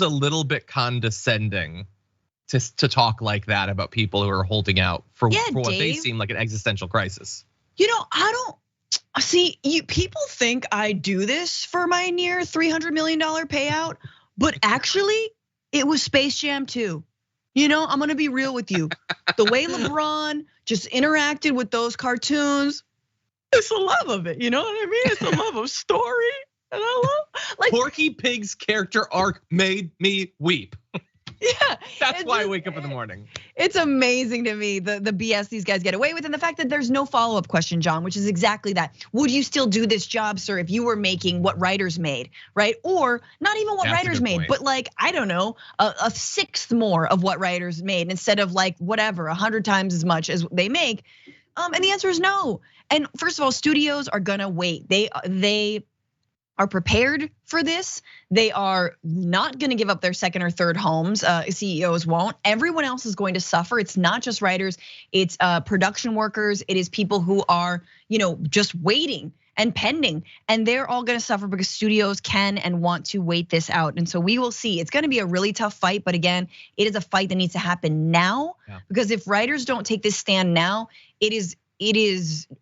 a little bit condescending to talk like that about people who are holding out for what they seem like an existential crisis. I don't see. People think I do this for my near $300 million payout, but actually, it was Space Jam 2. I'm gonna be real with you. The way LeBron just interacted with those cartoons, it's the love of it. You know what I mean? It's the love of story, and I love like Porky Pig's character arc made me weep. Yeah, that's why I wake up in the morning. It's amazing to me the BS these guys get away with, and the fact that there's no follow-up question, John, which is exactly that. Would you still do this job, sir, if you were making what writers made, right? Or not even what writers made, but like, I don't know, a sixth more of what writers made instead of like whatever, 100 times as much as they make. And the answer is no. And first of all, studios are gonna wait. They are prepared for this. They are not gonna give up their second or third homes. CEOs won't. Everyone else is going to suffer. It's not just writers, it's production workers. It is people who are, just waiting and pending. And they're all gonna suffer because studios can and want to wait this out. And so we will see. It's gonna be a really tough fight, but again, it is a fight that needs to happen now. Yeah. Because if writers don't take this stand now, it is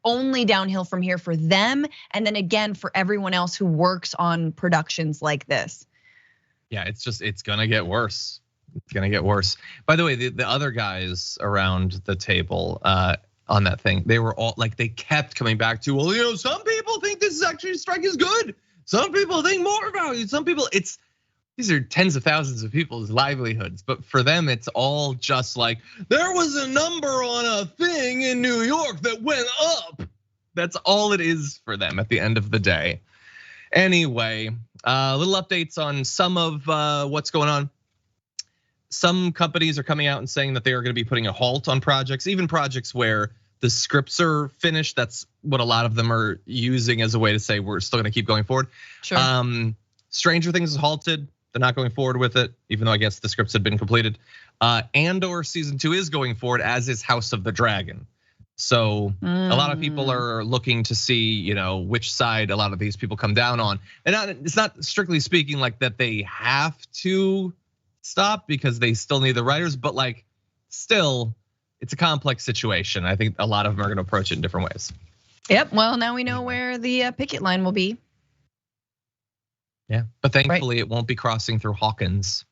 only downhill from here for them, and then again for everyone else who works on productions like this. Yeah, it's gonna get worse. It's gonna get worse. By the way, the other guys around the table on that thing, they were all like, they kept coming back to, well, some people think this strike is good. Some people think more about it. Some people, these are tens of thousands of people's livelihoods, but for them, it's all just like, there was a number on a thing in New York that went up. That's all it is for them at the end of the day. Anyway, little updates on some of what's going on. Some companies are coming out and saying that they are gonna be putting a halt on projects, even projects where the scripts are finished. That's what a lot of them are using as a way to say we're still gonna keep going forward. Sure. Stranger Things is halted. They're not going forward with it, even though I guess the scripts had been completed. Andor season 2 is going forward, as is House of the Dragon. So a lot of people are looking to see, which side a lot of these people come down on. And it's not strictly speaking like that they have to stop because they still need the writers, but like still, it's a complex situation. I think a lot of them are gonna approach it in different ways. Yep, well, now we know where the picket line will be. Yeah, but thankfully it won't be crossing through Hawkins.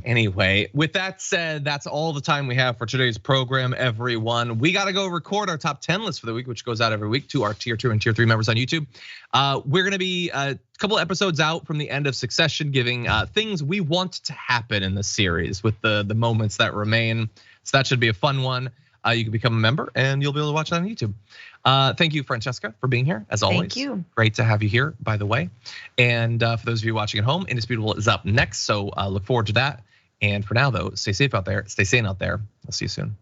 Anyway, with that said, that's all the time we have for today's program, everyone. We gotta go record our top 10 list for the week, which goes out every week to our tier 2 and tier 3 members on YouTube. We're gonna be a couple episodes out from the end of Succession, giving things we want to happen in the series with the moments that remain. So that should be a fun one. You can become a member and you'll be able to watch that on YouTube. Thank you, Francesca, for being here, as always. Thank you. Great to have you here, by the way. And for those of you watching at home, Indisputable is up next, so look forward to that. And for now, though, stay safe out there, stay sane out there. I'll see you soon.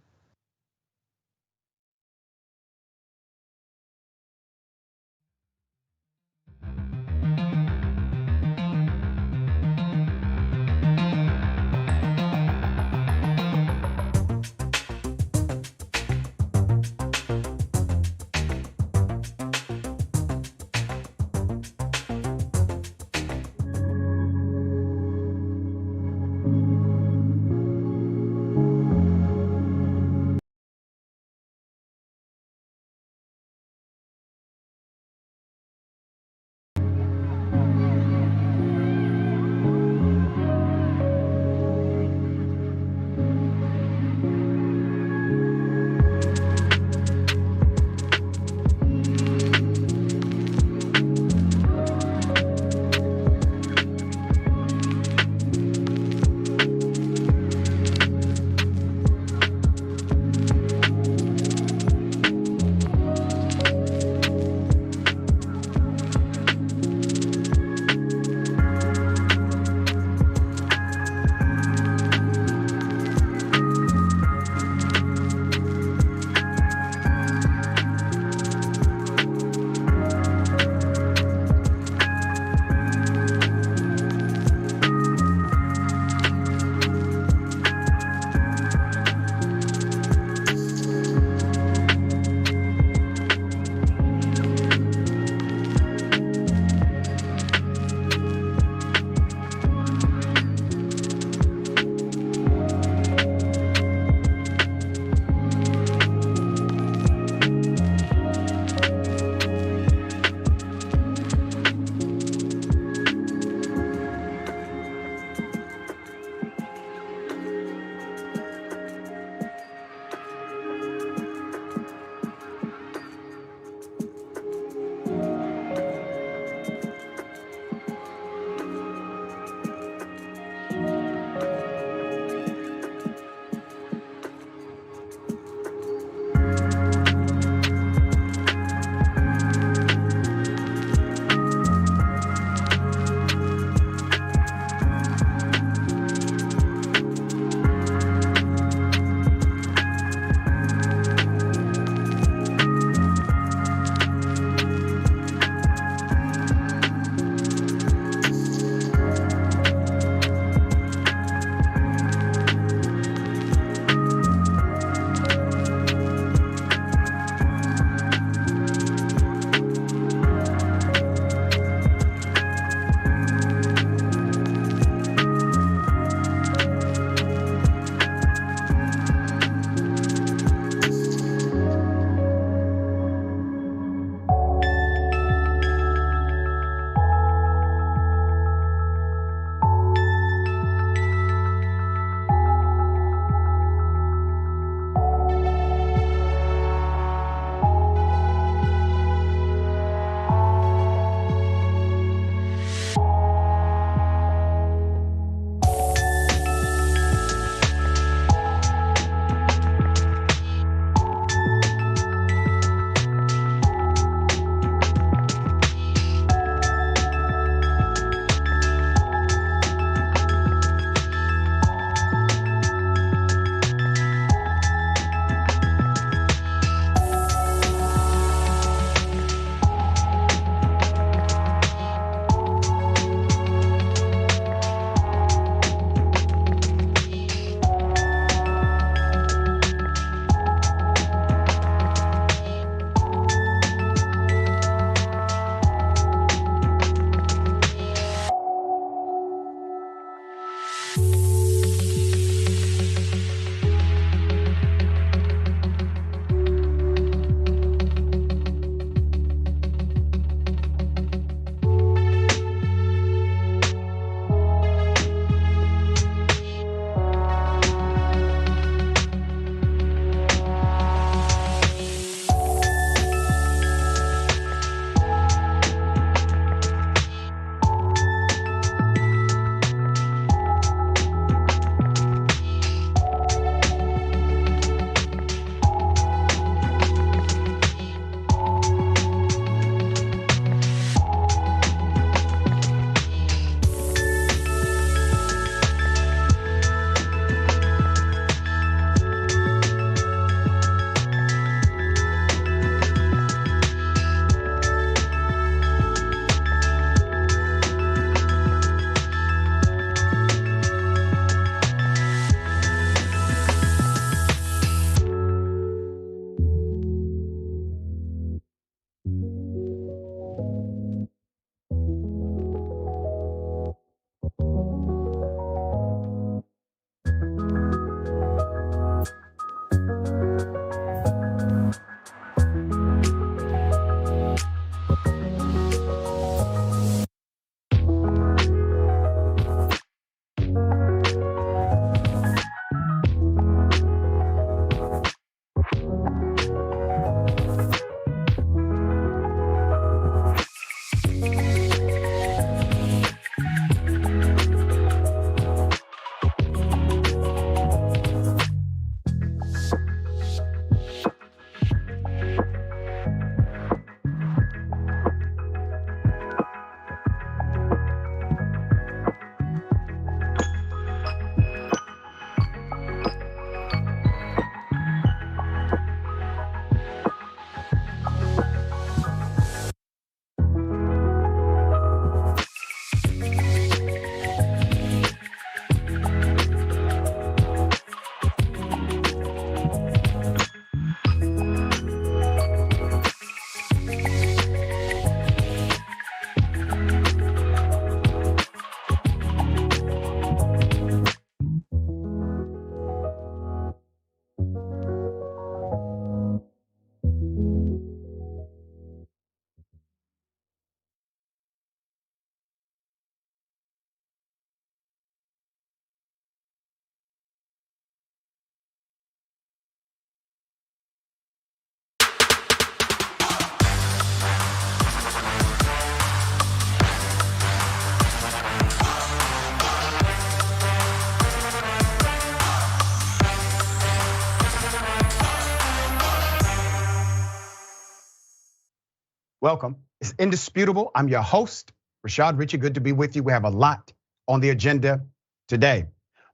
Welcome. It's indisputable. I'm your host, Rashad Richey. Good to be with you. We have a lot on the agenda today.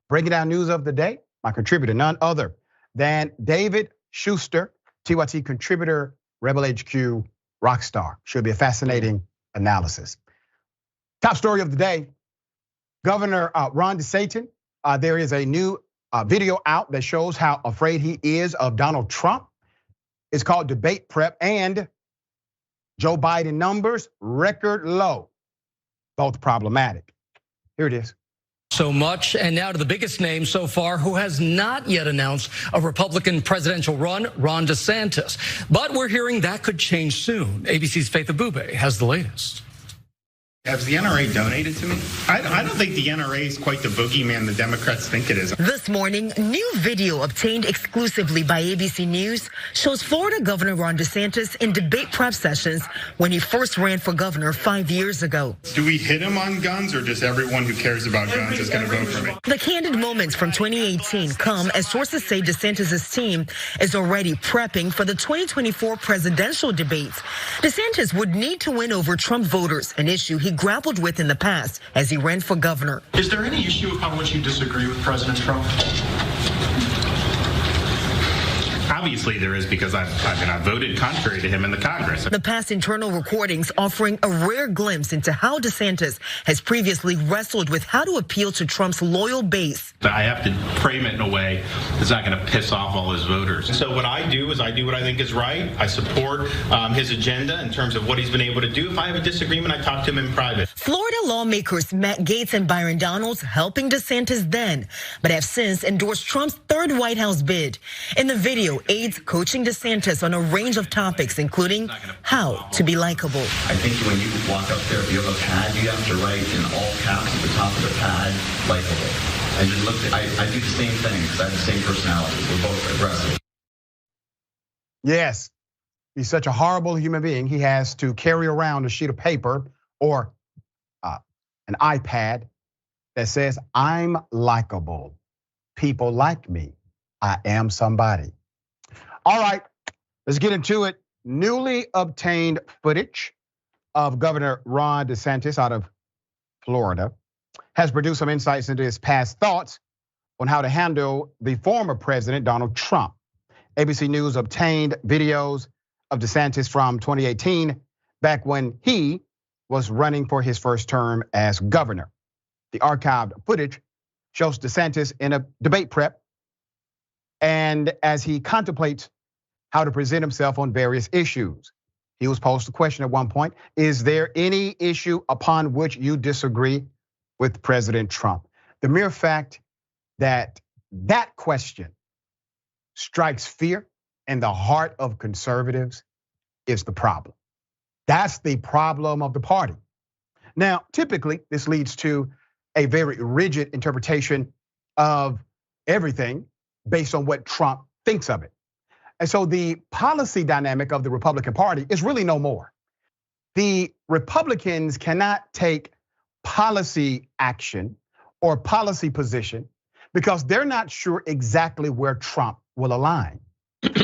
Breaking down news of the day, my contributor, none other than David Shuster, TYT contributor, Rebel HQ rockstar. Should be a fascinating analysis. Top story of the day, Governor Ron DeSantis. There is a new video out that shows how afraid he is of Donald Trump. It's called Debate Prep, and Joe Biden numbers record low, both problematic. Here it is. So much, and now to the biggest name so far who has not yet announced a Republican presidential run, Ron DeSantis. But we're hearing that could change soon. ABC's Faith Abube has the latest. Has the NRA donated to me? I don't think the NRA is quite the boogeyman the Democrats think it is. This morning, new video obtained exclusively by ABC News shows Florida Governor Ron DeSantis in debate prep sessions when he first ran for governor 5 years ago. Do we hit him on guns, or just everyone who cares about guns is going to vote for me? The candid moments from 2018 come as sources say DeSantis' team is already prepping for the 2024 presidential debates. DeSantis would need to win over Trump voters, an issue he grappled with in the past as he ran for governor. Is there any issue upon which you disagree with President Trump? Obviously there is, because I voted contrary to him in the Congress. The past internal recordings offering a rare glimpse into how DeSantis has previously wrestled with how to appeal to Trump's loyal base. I have to frame it in a way that's not going to piss off all his voters. And so what I do is I do what I think is right. I support his agenda in terms of what he's been able to do. If I have a disagreement, I talk to him in private. Florida lawmakers Matt Gaetz and Byron Donalds helping DeSantis then, but have since endorsed Trump's third White House bid. In the video, aides coaching DeSantis on a range of topics, including how to be likable. I think when you walk up there, if you have a pad, you have to write in all caps at the top of the pad, likable. And just look, I do the same thing because I have the same personality. We're both aggressive. Yes, he's such a horrible human being. He has to carry around a sheet of paper or an iPad that says, I'm likable. People like me. I am somebody. All right, let's get into it. Newly obtained footage of Governor Ron DeSantis out of Florida has produced some insights into his past thoughts on how to handle the former president, Donald Trump. ABC News obtained videos of DeSantis from 2018, back when he was running for his first term as governor. The archived footage shows DeSantis in a debate prep, and as he contemplates how to present himself on various issues. He was posed a question at one point: is there any issue upon which you disagree with President Trump? The mere fact that that question strikes fear in the heart of conservatives is the problem. That's the problem of the party. Now, typically, this leads to a very rigid interpretation of everything based on what Trump thinks of it. And so the policy dynamic of the Republican Party is really no more. The Republicans cannot take policy action or policy position because they're not sure exactly where Trump will align.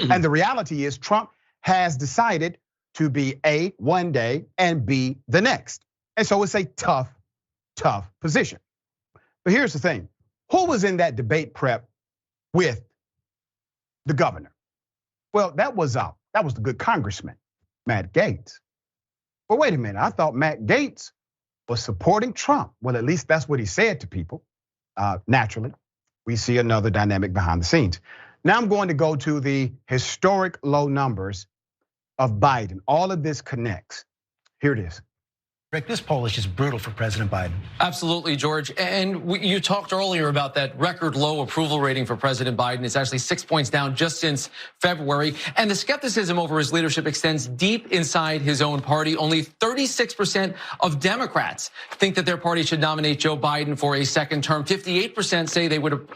And the reality is Trump has decided to be A, one day, and B, the next. And so it's a tough position. But here's the thing. Who was in that debate prep with the governor? Well, that was the good congressman, Matt Gaetz. But wait a minute, I thought Matt Gaetz was supporting Trump. Well, at least that's what he said to people. Naturally, we see another dynamic behind the scenes. Now I'm going to go to the historic low numbers of Biden. All of this connects. Here it is. Rick, this poll is just brutal for President Biden. Absolutely, George. And you talked earlier about that record low approval rating for President Biden. It's actually 6 points down just since February. And the skepticism over his leadership extends deep inside his own party. Only 36% of Democrats think that their party should nominate Joe Biden for a second term. 58% say they would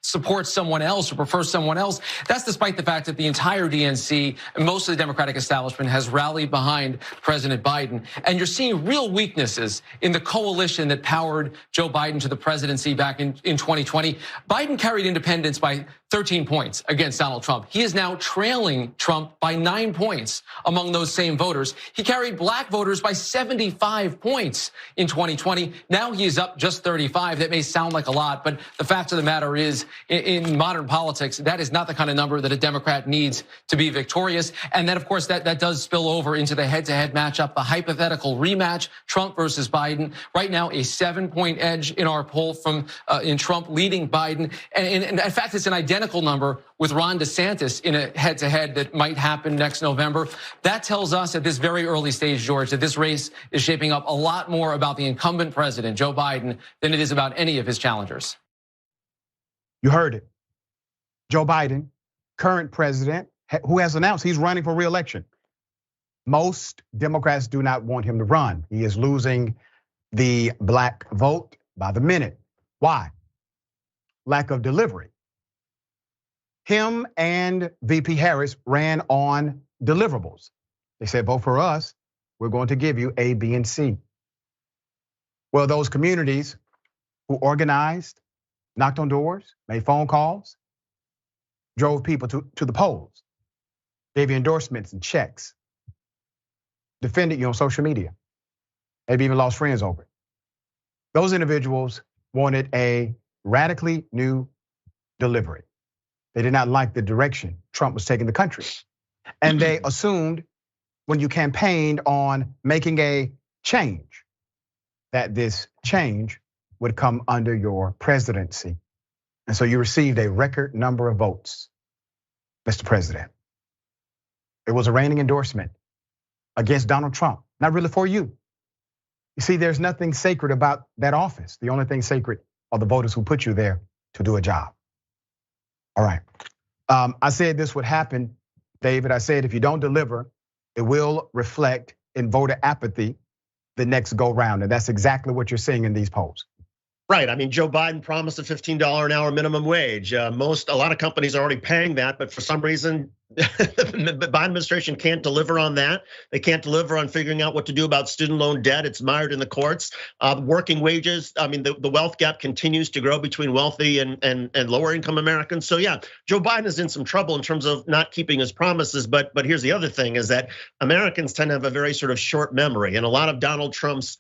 support someone else or prefer someone else. That's despite the fact that the entire DNC and most of the Democratic establishment has rallied behind President Biden. And you're seeing real real weaknesses in the coalition that powered Joe Biden to the presidency back in 2020. Biden carried independents by 13 points against Donald Trump. He is now trailing Trump by 9 points among those same voters. He carried black voters by 75 points in 2020. Now he is up just 35. That may sound like a lot, but the fact of the matter is, in modern politics, that is not the kind of number that a Democrat needs to be victorious. And then, of course, that does spill over into the head-to-head matchup, the hypothetical rematch, Trump versus Biden. Right now, a 7-point edge in our poll from in Trump leading Biden. And in fact, it's an identical number with Ron DeSantis in a head-to-head that might happen next November. That tells us at this very early stage, George, that this race is shaping up a lot more about the incumbent president, Joe Biden, than it is about any of his challengers. You heard it. Joe Biden, current president, who has announced he's running for re-election. Most Democrats do not want him to run. He is losing the black vote by the minute. Why? Lack of delivery. Him and VP Harris ran on deliverables. They said, vote for us, we're going to give you A, B, and C. Well, those communities who organized, knocked on doors, made phone calls, drove people to the polls, gave you endorsements and checks, defended you on social media, maybe even lost friends over it. Those individuals wanted a radically new delivery. They did not like the direction Trump was taking the country. And they assumed when you campaigned on making a change, that this change would come under your presidency. And so you received a record number of votes, Mr. President. It was a reigning endorsement against Donald Trump, not really for you. You see, there's nothing sacred about that office. The only thing sacred are the voters who put you there to do a job. All right, I said this would happen, David. I said if you don't deliver, it will reflect in voter apathy the next go round. And that's exactly what you're seeing in these polls. Right. I mean, Joe Biden promised a $15 an hour minimum wage. A lot of companies are already paying that, but for some reason, the Biden administration can't deliver on that. They can't deliver on figuring out what to do about student loan debt. It's mired in the courts. Working wages. I mean, the wealth gap continues to grow between wealthy and lower income Americans. So yeah, Joe Biden is in some trouble in terms of not keeping his promises. But here's the other thing: is that Americans tend to have a very sort of short memory, and a lot of Donald Trump's,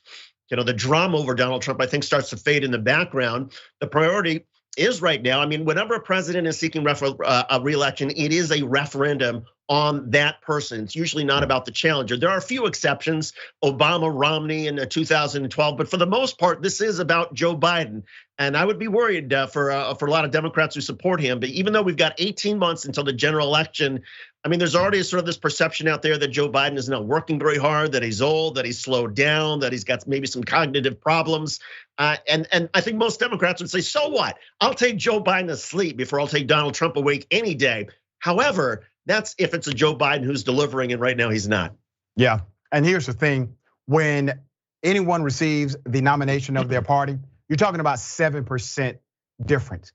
the drama over Donald Trump, I think, starts to fade in the background. The priority is right now, I mean, whenever a president is seeking a re-election, it is a referendum on that person. It's usually not about the challenger. There are a few exceptions, Obama, Romney in 2012, but for the most part, this is about Joe Biden. And I would be worried for a lot of Democrats who support him. But even though we've got 18 months until the general election, I mean, there's already sort of this perception out there that Joe Biden is not working very hard, that he's old, that he's slowed down, that he's got maybe some cognitive problems. And I think most Democrats would say, so what? I'll take Joe Biden asleep before I'll take Donald Trump awake any day. However, that's if it's a Joe Biden who's delivering, and right now he's not. Yeah, and here's the thing: when anyone receives the nomination of their party, you're talking about 7% difference.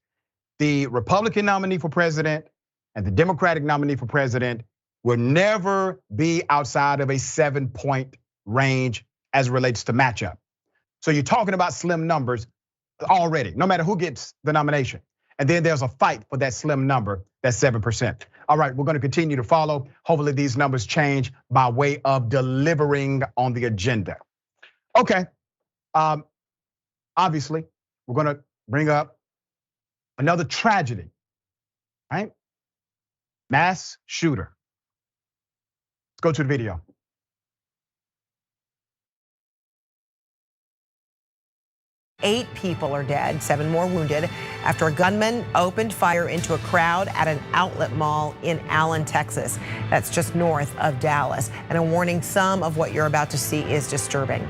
The Republican nominee for president and the Democratic nominee for president will never be outside of a 7-point range as it relates to matchup. So you're talking about slim numbers already, no matter who gets the nomination. And then there's a fight for that slim number, that 7%. All right, we're gonna continue to follow. Hopefully these numbers change by way of delivering on the agenda. Okay, obviously, we're gonna bring up another tragedy, right? Mass shooter. Let's go to the video. Eight people are dead, 7 more wounded after a gunman opened fire into a crowd at an outlet mall in Allen, Texas. That's just north of Dallas. And a warning, some of what you're about to see is disturbing.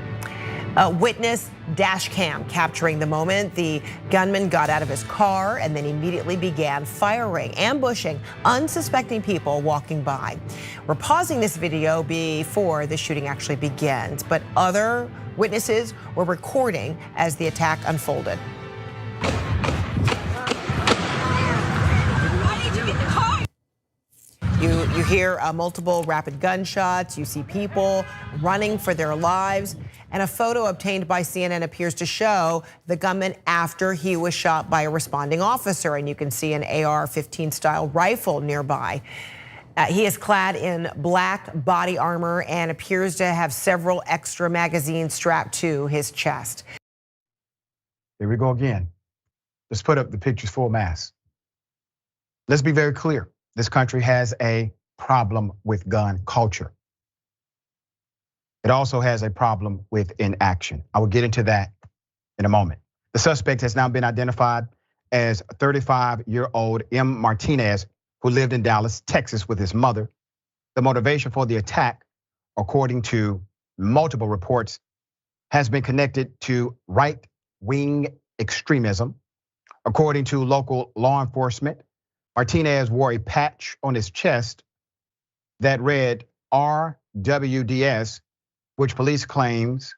A witness dash cam capturing the moment the gunman got out of his car and then immediately began firing, ambushing unsuspecting people walking by. We're pausing this video before the shooting actually begins, but other witnesses were recording as the attack unfolded. You hear multiple rapid gunshots, you see people running for their lives, And a photo obtained by CNN appears to show the gunman after he was shot by a responding officer. And you can see an AR-15 style rifle nearby. He is clad in black body armor and appears to have several extra magazines strapped to his chest. Here we go again. Let's put up the pictures full mass. Let's be very clear. This country has a problem with gun culture. It also has a problem with inaction. I will get into that in a moment. The suspect has now been identified as 35-year-old M. Martinez, who lived in Dallas, Texas with his mother. The motivation for the attack, according to multiple reports, has been connected to right-wing extremism. According to local law enforcement, Martinez wore a patch on his chest that read RWDS, which police claims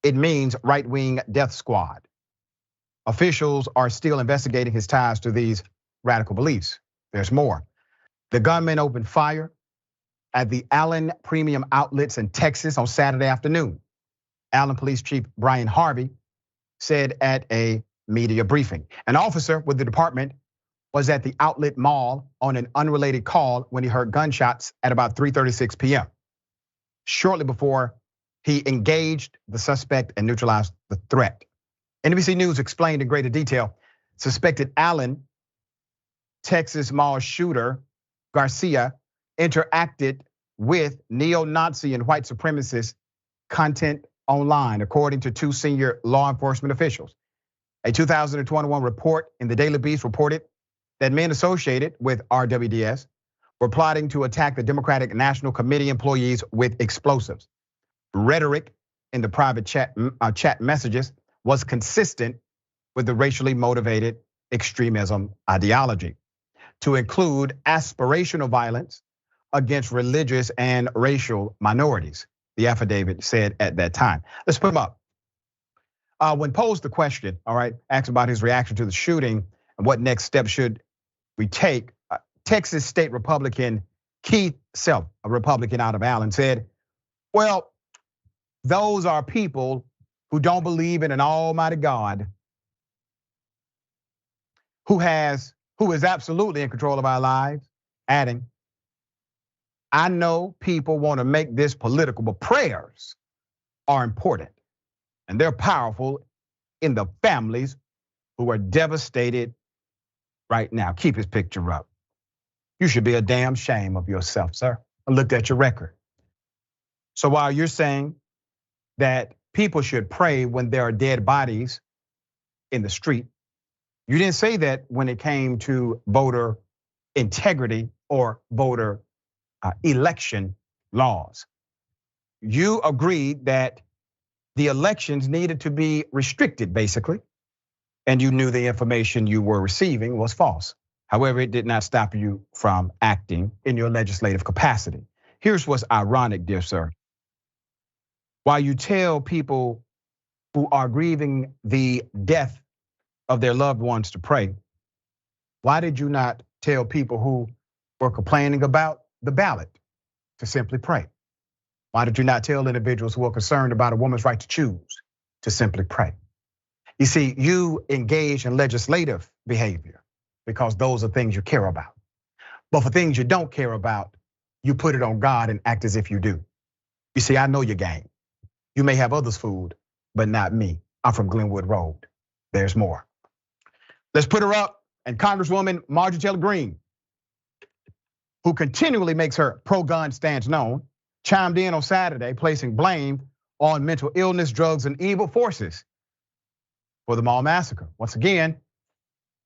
it means right-wing death squad. Officials are still investigating his ties to these radical beliefs. There's more. The gunman opened fire at the Allen Premium Outlets in Texas on Saturday afternoon. Allen Police Chief Brian Harvey said at a media briefing. An officer with the department was at the outlet mall on an unrelated call when he heard gunshots at about 3:36 p.m. Shortly before, he engaged the suspect and neutralized the threat. NBC News explained in greater detail, suspected Allen, Texas mall shooter Garcia interacted with neo-Nazi and white supremacist content online, according to two senior law enforcement officials. A 2021 report in the Daily Beast reported that men associated with RWDS were plotting to attack the Democratic National Committee employees with explosives. Rhetoric in the private chat messages was consistent with the racially motivated extremism ideology, to include aspirational violence against religious and racial minorities, the affidavit said at that time. Let's put him up. When posed the question, all right, asked about his reaction to the shooting and what next steps should we take, Texas State Republican Keith Self, a Republican out of Allen, said, well, those are people who don't believe in an almighty God who is absolutely in control of our lives, adding, I know people want to make this political, but prayers are important. And they're powerful in the families who are devastated right now. Keep his picture up. You should be a damn shame of yourself, sir. I looked at your record. So while you're saying that people should pray when there are dead bodies in the street, you didn't say that when it came to voter integrity or voter election laws. You agreed that the elections needed to be restricted, basically, and you knew the information you were receiving was false. However, it did not stop you from acting in your legislative capacity. Here's what's ironic, dear sir. While you tell people who are grieving the death of their loved ones to pray, why did you not tell people who were complaining about the ballot to simply pray? Why did you not tell individuals who are concerned about a woman's right to choose to simply pray? You see, you engage in legislative behavior because those are things you care about. But for things you don't care about, you put it on God and act as if you do. You see, I know your game. You may have others fooled, but not me. I'm from Glenwood Road. There's more. Let's put her up. And Congresswoman Marjorie Taylor Greene, who continually makes her pro-gun stance known, chimed in on Saturday, placing blame on mental illness, drugs, and evil forces for the mall massacre. Once again,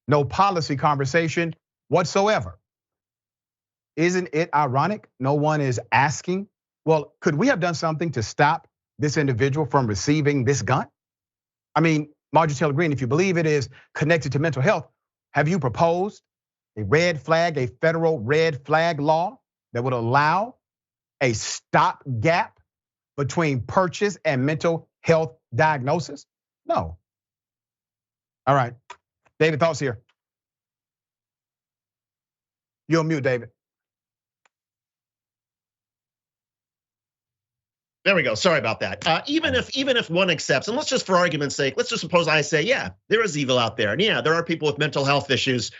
no policy conversation whatsoever. Isn't it ironic? No one is asking, well, could we have done something to stop this individual from receiving this gun? I mean, Marjorie Taylor Greene, if you believe it is connected to mental health, have you proposed a red flag, a federal red flag law that would allow a stopgap between purchase and mental health diagnosis? No. All right, David, thoughts here. You're on mute, David. There we go. Sorry about that. Even if one accepts, and let's just for argument's sake, let's just suppose I say, yeah, there is evil out there, and yeah, there are people with mental health issues.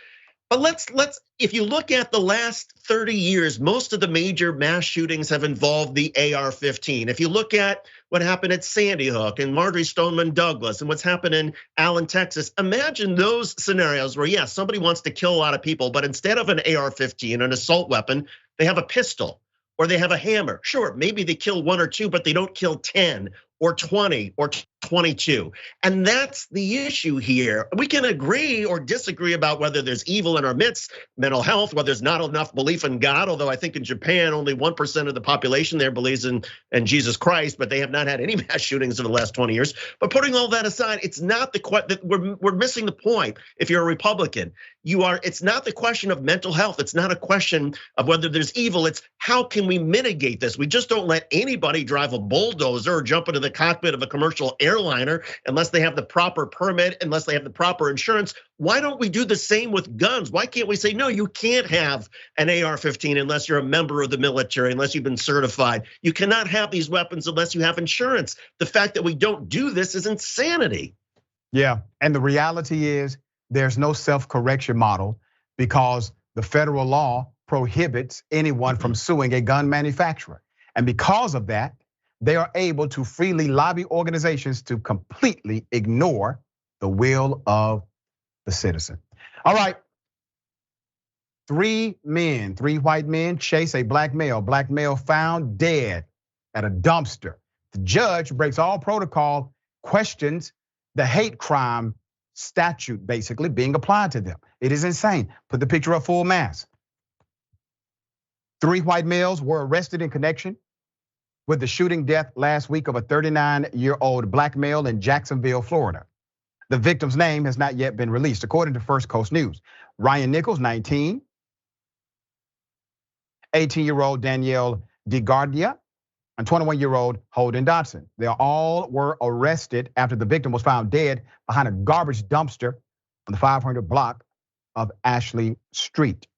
But let's if you look at the last 30 years, most of the major mass shootings have involved the AR-15. If you look at what happened at Sandy Hook and Marjorie Stoneman Douglas and what's happened in Allen, Texas, imagine those scenarios where, yes, somebody wants to kill a lot of people, but instead of an AR-15, an assault weapon, they have a pistol or they have a hammer. Sure, maybe they kill 1 or 2, but they don't kill 10 or 20 or 22. And that's the issue here. We can agree or disagree about whether there's evil in our midst, mental health, whether there's not enough belief in God, although I think in Japan, only 1% of the population there believes in Jesus Christ, but they have not had any mass shootings in the last 20 years. But putting all that aside, it's not we're missing the point. If you're a Republican, it's not the question of mental health. It's not a question of whether there's evil. It's how can we mitigate this? We just don't let anybody drive a bulldozer or jump into the cockpit of a commercial airliner unless they have the proper permit, unless they have the proper insurance. Why don't we do the same with guns? Why can't we say, no, you can't have an AR-15 unless you're a member of the military, unless you've been certified. You cannot have these weapons unless you have insurance. The fact that we don't do this is insanity. Yeah, and the reality is there's no self-correction model because the federal law prohibits anyone from suing a gun manufacturer. And because of that, they are able to freely lobby organizations to completely ignore the will of the citizen. All right. 3 white men chase a black male found dead at a dumpster. The judge breaks all protocol, questions the hate crime statute basically being applied to them. It is insane. Put the picture up full mass. 3 white males were arrested in connection with the shooting death last week of a 39-year-old black male in Jacksonville, Florida. The victim's name has not yet been released, according to First Coast News. Ryan Nichols, 19, 18-year-old Danielle DeGardia, and 21-year-old Holden Dotson. They all were arrested after the victim was found dead behind a garbage dumpster on the 500 block of Ashley Street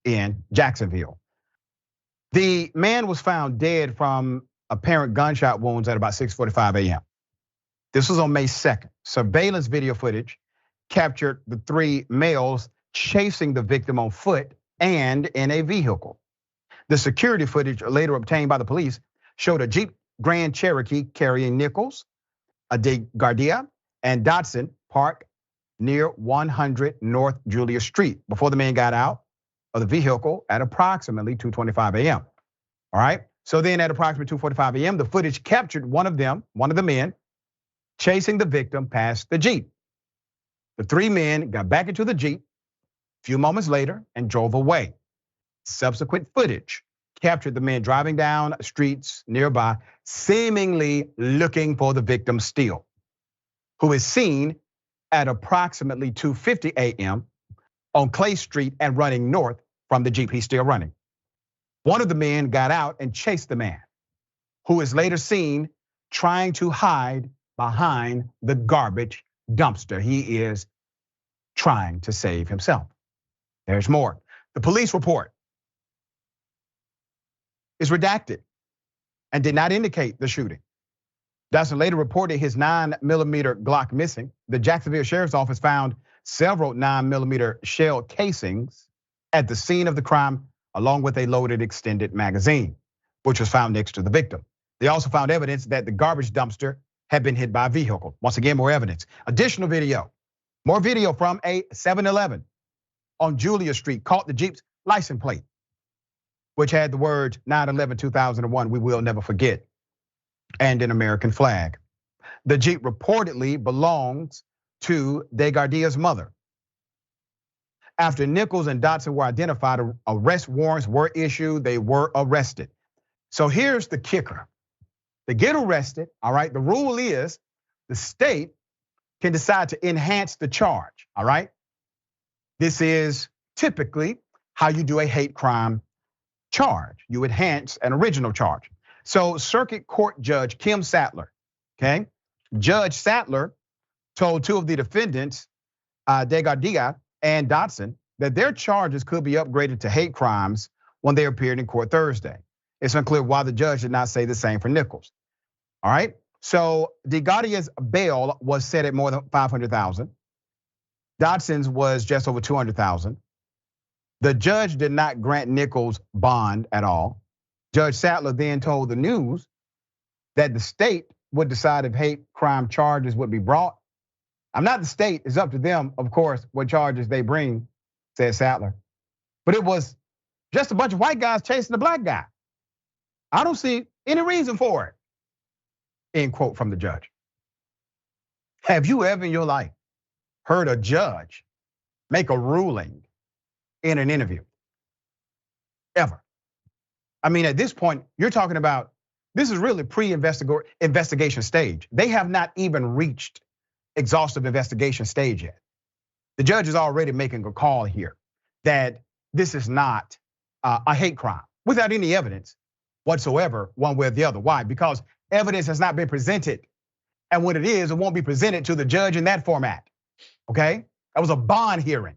in Jacksonville. The man was found dead from apparent gunshot wounds at about 6:45 a.m. This was on May 2nd. Surveillance video footage captured the 3 males chasing the victim on foot and in a vehicle. The security footage later obtained by the police showed a Jeep Grand Cherokee carrying Nichols, a DeGardia, and Dotson parked near 100 North Julia Street before the man got out of the vehicle at approximately 2:25 a.m. All right. So then at approximately 2:45 a.m., the footage captured one of the men chasing the victim past the Jeep. The 3 men got back into the Jeep a few moments later and drove away. Subsequent footage captured the men driving down streets nearby, seemingly looking for the victim still, who is seen at approximately 2:50 a.m. on Clay Street and running north from the Jeep. He's still running. One of the men got out and chased the man, who is later seen trying to hide behind the garbage dumpster. He is trying to save himself. There's more. The police report is redacted and did not indicate the shooting. Dotson later reported his 9mm Glock missing. The Jacksonville Sheriff's Office found several 9mm shell casings at the scene of the crime, along with a loaded extended magazine, which was found next to the victim. They also found evidence that the garbage dumpster had been hit by a vehicle. Once again, more evidence. Additional video, more video from a 7-Eleven on Julia Street caught the Jeep's license plate, which had the words 9/11/2001, we will never forget, and an American flag. The Jeep reportedly belongs to DeGardia's mother. After Nichols and Dotson were identified, arrest warrants were issued, they were arrested. So here's the kicker. They get arrested, all right? The rule is the state can decide to enhance the charge, all right? This is typically how you do a hate crime charge. You enhance an original charge. So Circuit Court Judge Kim Sattler, okay? Judge Sattler told 2 of the defendants, DeGardia and Dotson, that their charges could be upgraded to hate crimes when they appeared in court Thursday. It's unclear why the judge did not say the same for Nichols. All right. So DeGaudia's bail was set at more than $500,000. Dodson's was just over $200,000. The judge did not grant Nichols bond at all. Judge Sattler then told the news that the state would decide if hate crime charges would be brought. I'm not the state, it's up to them, of course, what charges they bring, said Sattler. But it was just a bunch of white guys chasing a black guy. I don't see any reason for it, end quote from the judge. Have you ever in your life heard a judge make a ruling in an interview? Ever? I mean, at this point, you're talking about, this is really pre-investigation stage. They have not even reached exhaustive investigation stage yet. The judge is already making a call here that this is not a hate crime without any evidence whatsoever, one way or the other. Why? Because evidence has not been presented. And when it is, it won't be presented to the judge in that format, okay? That was a bond hearing.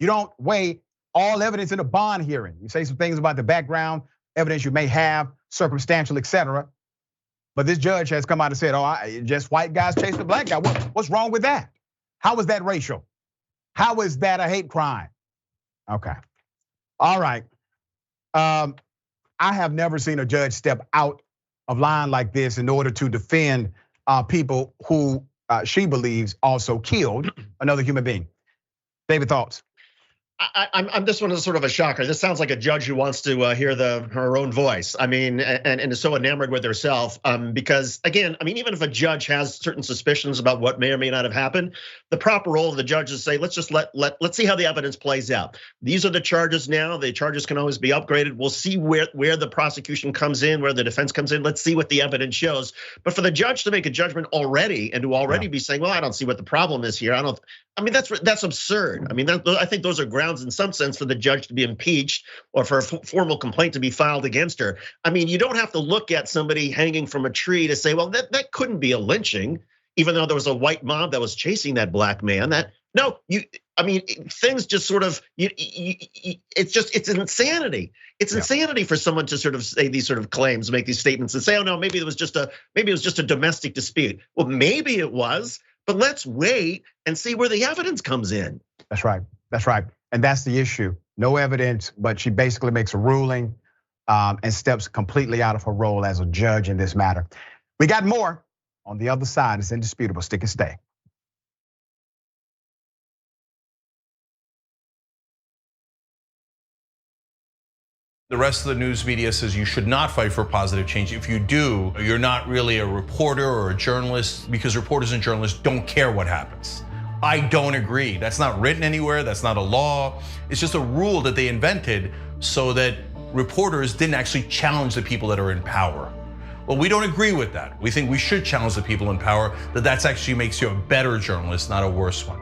You don't weigh all evidence in a bond hearing. You say some things about the background, evidence you may have, circumstantial, etc. But this judge has come out and said, just white guys chasing a black guy. What's wrong with that? How is that racial? How is that a hate crime? Okay, all right. I have never seen a judge step out of line like this in order to defend people who she believes also killed another human being. David, thoughts? I'm this one is sort of a shocker. This sounds like a judge who wants to hear her own voice. I mean, and is so enamored with herself. Because again, I mean, even if a judge has certain suspicions about what may or may not have happened, the proper role of the judge is to say, let's just let's see how the evidence plays out. These are the charges now. The charges can always be upgraded. We'll see where the prosecution comes in, where the defense comes in. Let's see what the evidence shows. But for the judge to make a judgment already and to already be saying, well, I don't see what the problem is here. I mean, that's absurd. I mean, I think those are grounds in some sense for the judge to be impeached or for a formal complaint to be filed against her. I mean, you don't have to look at somebody hanging from a tree to say, well, that couldn't be a lynching, even though there was a white mob that was chasing that black man. I mean, things just sort of, it's insanity. It's insanity for someone to sort of say these sort of claims, make these statements and say, oh no, maybe it was just a domestic dispute. Well, maybe it was, but let's wait and see where the evidence comes in. That's right. That's right. And that's the issue. No evidence, but she basically makes a ruling and steps completely out of her role as a judge in this matter. We got more on the other side. It's indisputable. Stick and stay. The rest of the news media says you should not fight for positive change. If you do, you're not really a reporter or a journalist, because reporters and journalists don't care what happens. I don't agree. That's not written anywhere. That's not a law. It's just a rule that they invented so that reporters didn't actually challenge the people that are in power. Well, we don't agree with that. We think we should challenge the people in power, that actually makes you a better journalist, not a worse one.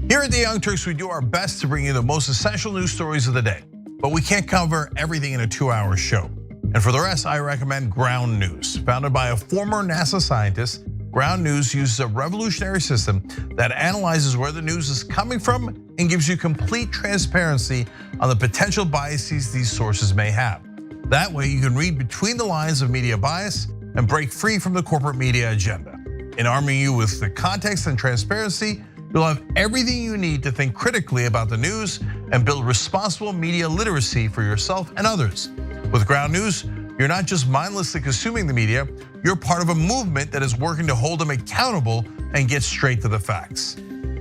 Here at the Young Turks, we do our best to bring you the most essential news stories of the day, but we can't cover everything in a 2-hour show. And for the rest, I recommend Ground News. Founded by a former NASA scientist, Ground News uses a revolutionary system that analyzes where the news is coming from and gives you complete transparency on the potential biases these sources may have. That way, you can read between the lines of media bias and break free from the corporate media agenda. In arming you with the context and transparency, you'll have everything you need to think critically about the news and build responsible media literacy for yourself and others. With Ground News, you're not just mindlessly consuming the media, you're part of a movement that is working to hold them accountable and get straight to the facts.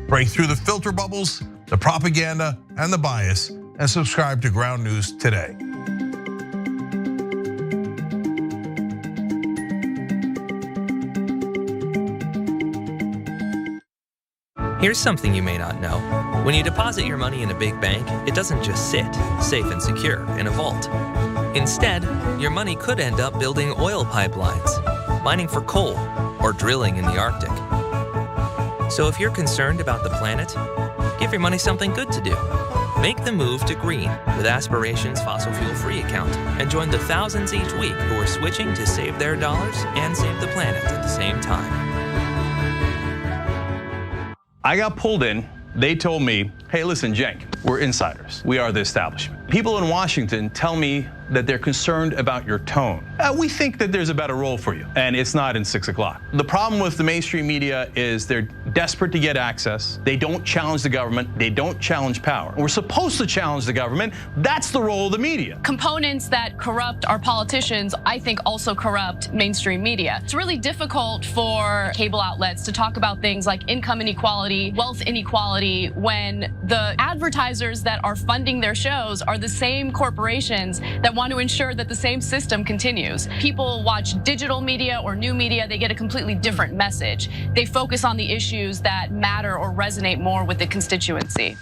Break through the filter bubbles, the propaganda, and the bias, and subscribe to Ground News today. Here's something you may not know. When you deposit your money in a big bank, it doesn't just sit, safe and secure, in a vault. Instead, your money could end up building oil pipelines, mining for coal, or drilling in the Arctic. So if you're concerned about the planet, give your money something good to do. Make the move to green with Aspiration's fossil fuel-free account and join the thousands each week who are switching to save their dollars and save the planet at the same time. I got pulled in They told me, hey, listen, Cenk, we're insiders. We are the establishment. People in Washington tell me that they're concerned about your tone. We think that there's a better role for you, and it's not in 6 o'clock. The problem with the mainstream media is they're desperate to get access. They don't challenge the government. They don't challenge power. We're supposed to challenge the government. That's the role of the media. Components that corrupt our politicians, I think, also corrupt mainstream media. It's really difficult for cable outlets to talk about things like income inequality, wealth inequality, when the advertisers that are funding their shows are the same corporations that want to ensure that the same system continues. People watch digital media or new media, they get a completely different message. They focus on the issues that matter or resonate more with the constituency.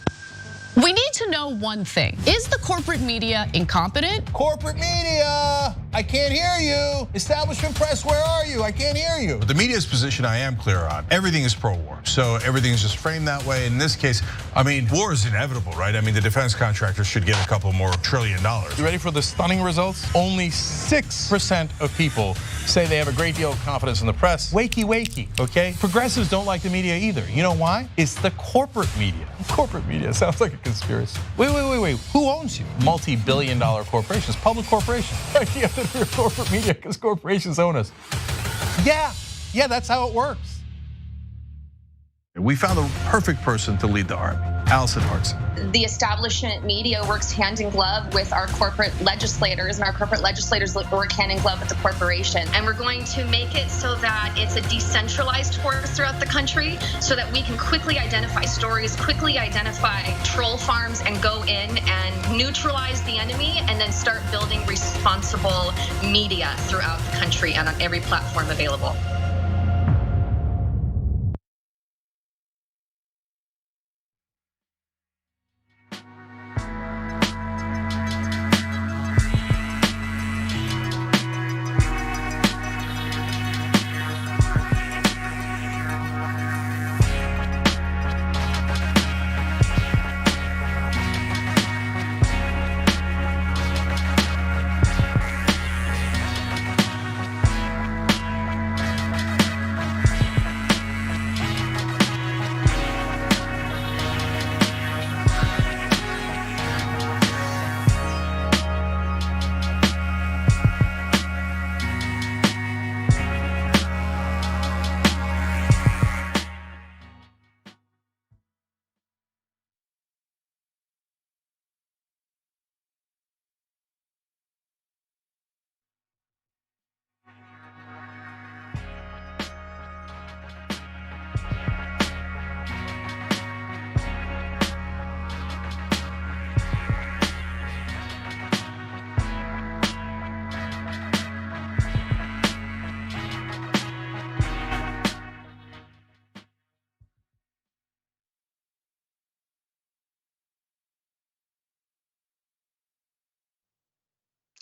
We need to know one thing. Is the corporate media incompetent? Corporate media, I can't hear you. Establishment press, where are you? I can't hear you. But the media's position I am clear on. Everything is pro-war, so everything is just framed that way. In this case, I mean, war is inevitable, right? I mean, the defense contractors should get a couple more $1 trillion. You ready for the stunning results? Only 6% of people say they have a great deal of confidence in the press. Wakey, wakey, okay? Progressives don't like the media either. You know why? It's the corporate media. Corporate media sounds like a conspiracy. Wait. Who owns you? Multi-billion-dollar corporations, public corporations. Yeah, we're corporate media because corporations own us. Yeah, that's how it works. We found the perfect person to lead the army, Allison Hartson. The establishment media works hand in glove with our corporate legislators, and our corporate legislators work hand in glove with the corporation. And we're going to make it so that it's a decentralized force throughout the country so that we can quickly identify stories, quickly identify troll farms, and go in and neutralize the enemy, and then start building responsible media throughout the country and on every platform available.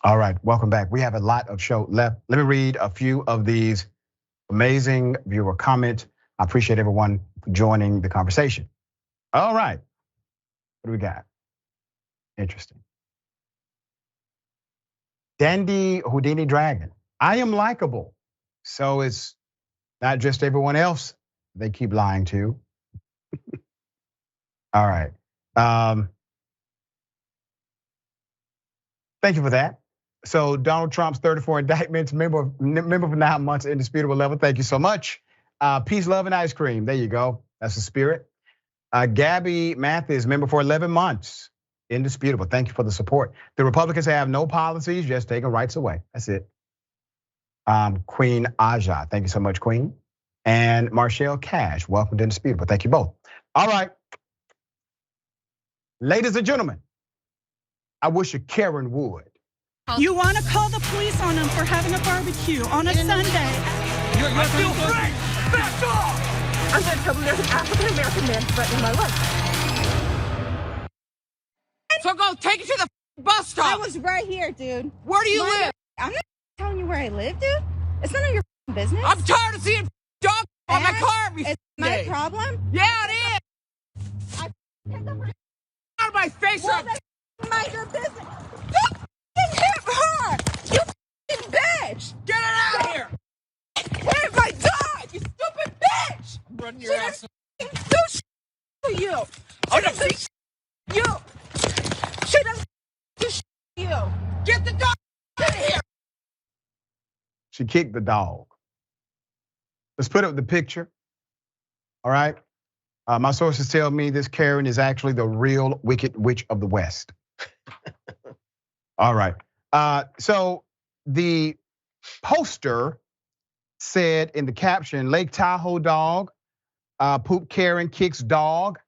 All right, welcome back. We have a lot of show left. Let me read a few of these amazing viewer comments. I appreciate everyone joining the conversation. All right, what do we got? Interesting. Dandy Houdini Dragon. I am likable, so it's not just everyone else they keep lying to. All right. Thank you for that. So Donald Trump's 34 indictments, member for 9 months, indisputable level. Thank you so much. Peace, love, and ice cream. There you go. That's the spirit. Gabby Mathis, member for 11 months, indisputable. Thank you for the support. The Republicans have no policies, just taking rights away. That's it. Queen Aja, thank you so much, Queen. And Marshall Cash, welcome to indisputable. Thank you both. All right. Ladies and gentlemen, I wish a Karen would. You want to call the police on them for having a barbecue on a Sunday. You're still free! Back off! I'm going to tell them there's an African-American man threatening my life. So go take it to the bus stop. I was right here, dude. Where do you live? I'm not telling you where I live, dude. It's none of your business. I'm tired of seeing dogs on my car every It's day. my problem? Yeah, it is. Out of my face. Well, mind your business. Don't hit her! You bitch! Get it out of here! Where's my dog? You stupid bitch! I'm running your ass. Do you. She done beat you. She done you. Get the dog out of here. She kicked the dog. Let's put up the picture. All right. My sources tell me this Karen is actually the real Wicked Witch of the West. All right. So the poster said in the caption, Lake Tahoe dog, poop Karen kicks dog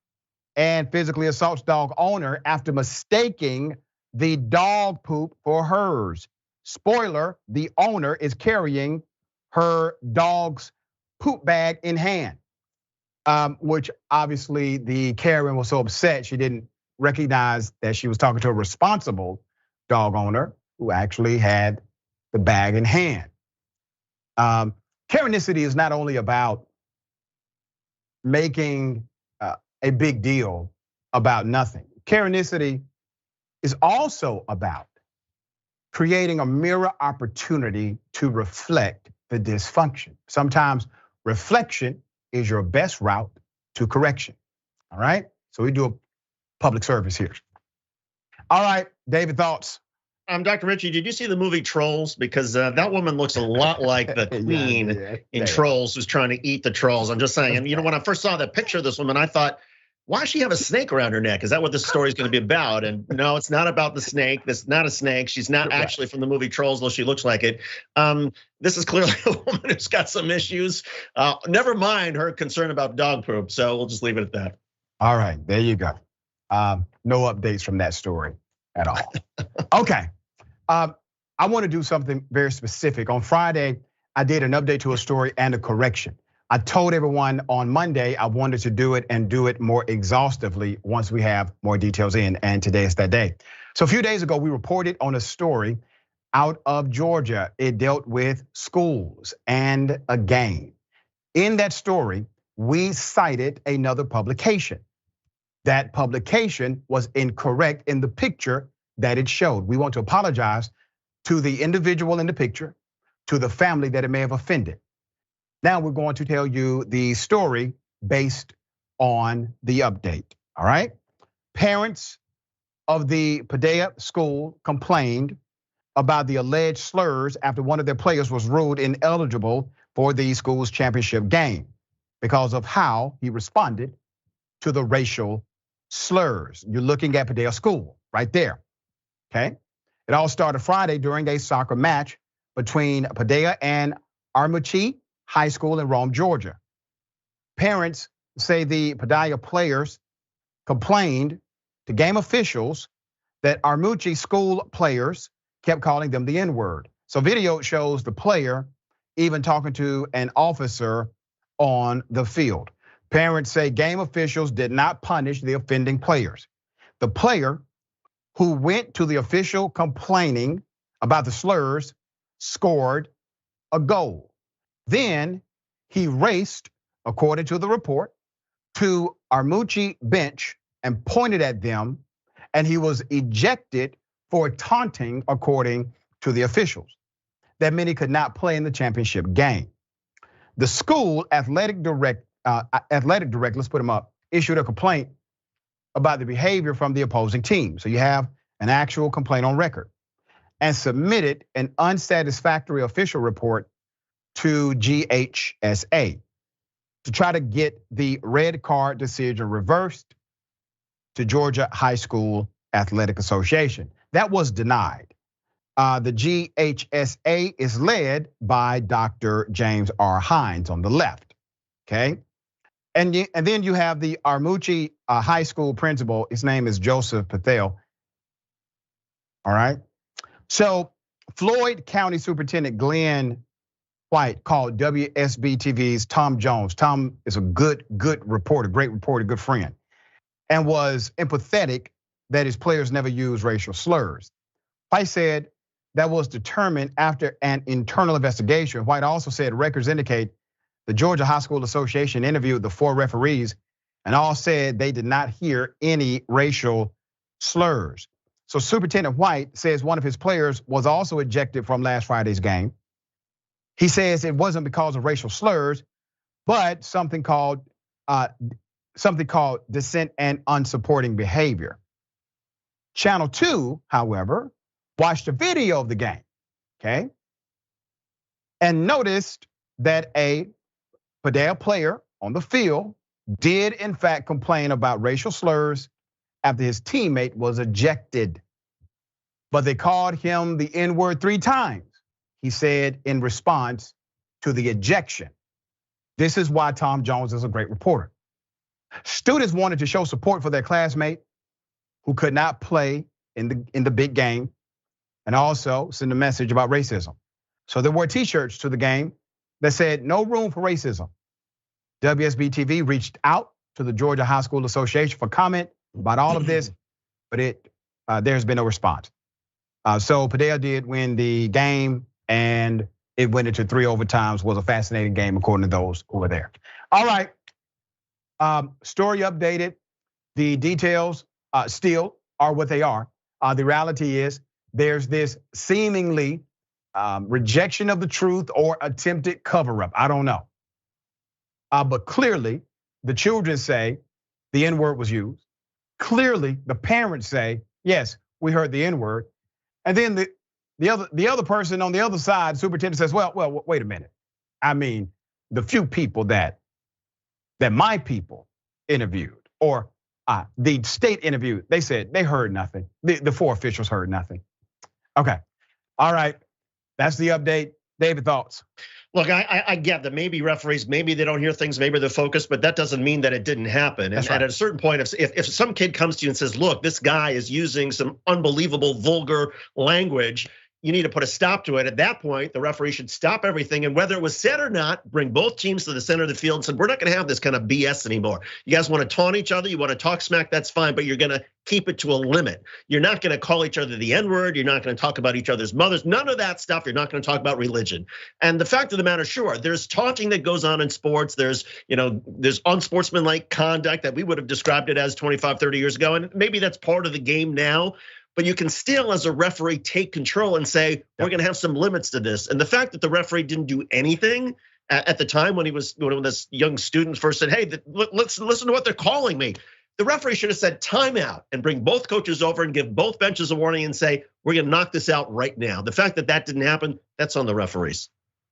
and physically assaults dog owner after mistaking the dog poop for hers. Spoiler, the owner is carrying her dog's poop bag in hand. Which obviously the Karen was so upset she didn't recognize that she was talking to a responsible dog owner who actually had the bag in hand. Karenicity is not only about making a big deal about nothing. Karenicity is also about creating a mirror opportunity to reflect the dysfunction. Sometimes reflection is your best route to correction. All right, so we do a public service here. All right, David, thoughts? Dr. Richie, did you see the movie Trolls? Because that woman looks a lot like the queen in Trolls who's trying to eat the trolls. I'm just saying, and when I first saw that picture of this woman, I thought, why does she have a snake around her neck? Is that what this story is going to be about? And no, it's not about the snake. This is not a snake. She's not actually from the movie Trolls, though she looks like it. This is clearly a woman who's got some issues. Never mind her concern about dog poop. So we'll just leave it at that. All right, there you go. No updates from that story at all. Okay, I want to do something very specific. On Friday, I did an update to a story and a correction. I told everyone on Monday I wanted to do it and do it more exhaustively once we have more details in, and today is that day. So a few days ago, we reported on a story out of Georgia. It dealt with schools and a game. In that story, we cited another publication. That publication was incorrect in the picture that it showed. We want to apologize to the individual in the picture, to the family that it may have offended. Now we're going to tell you the story based on the update, all right? Parents of the Padilla school complained about the alleged slurs after one of their players was ruled ineligible for the school's championship game because of how he responded to the racial slurs. You're looking at Padilla School right there, okay? It all started Friday during a soccer match between Padilla and Armuchee High School in Rome, Georgia. Parents say the Padilla players complained to game officials that Armuchee school players kept calling them the N-word. So video shows the player even talking to an officer on the field. Parents say game officials did not punish the offending players. The player who went to the official complaining about the slurs scored a goal. Then he raced, according to the report, to Armuchee bench and pointed at them, and he was ejected for taunting, according to the officials. That meant he could not play in the championship game. The school athletic director, let's put him up, issued a complaint about the behavior from the opposing team. So you have an actual complaint on record, and submitted an unsatisfactory official report to GHSA to try to get the red card decision reversed to Georgia High School Athletic Association. That was denied. The GHSA is led by Dr. James R. Hines on the left, okay? And then you have the Armuchee High School principal, his name is Joseph Patel, all right? So Floyd County Superintendent Glenn White called WSB TV's Tom Jones. Tom is a good reporter, great reporter, good friend, and was empathetic that his players never use racial slurs. White said that was determined after an internal investigation. White also said records indicate the Georgia High School Association interviewed the 4 referees and all said they did not hear any racial slurs. So Superintendent White says one of his players was also ejected from last Friday's game. He says it wasn't because of racial slurs, but something called something called dissent and unsupporting behavior. Channel 2, however, watched a video of the game, okay? And noticed that a Padilla player on the field did in fact complain about racial slurs after his teammate was ejected. But they called him the N-word 3 times, he said in response to the ejection. This is why Tom Jones is a great reporter. Students wanted to show support for their classmate who could not play in the big game, and also send a message about racism. So they wore t-shirts to the game that said, "No room for racism." WSB-TV reached out to the Georgia High School Association for comment about all of this, but there's been no response. So Padilla did win the game, and it went into 3 overtimes. Was a fascinating game according to those who were there. All right, story updated. The details still are what they are. The reality is there's this seemingly rejection of the truth or attempted cover-up. I don't know. But clearly, the children say the N-word was used. Clearly, the parents say, yes, we heard the N-word. And then the other person on the other side, superintendent says, well, wait a minute. I mean, the few people that my people interviewed, or the state interviewed, they said they heard nothing. The 4 officials heard nothing. Okay, all right, that's the update. David, thoughts? Look, I get that maybe referees, maybe they don't hear things, maybe they're focused, but that doesn't mean that it didn't happen. And at a certain point, if some kid comes to you and says, look, this guy is using some unbelievable vulgar language, you need to put a stop to it. At that point, the referee should stop everything. And whether it was said or not, bring both teams to the center of the field and said, we're not gonna have this kind of BS anymore. You guys wanna taunt each other, you wanna talk smack, that's fine, but you're gonna keep it to a limit. You're not gonna call each other the N-word, you're not gonna talk about each other's mothers, none of that stuff, you're not gonna talk about religion. And the fact of the matter, sure, there's taunting that goes on in sports, there's unsportsmanlike conduct that we would have described it as 25, 30 years ago, and maybe that's part of the game now. But you can still, as a referee, take control and say, we're gonna have some limits to this. And the fact that the referee didn't do anything at the time when this young student first said, hey, let's listen to what they're calling me. The referee should have said timeout and bring both coaches over and give both benches a warning and say, we're gonna knock this out right now. The fact that didn't happen, that's on the referees.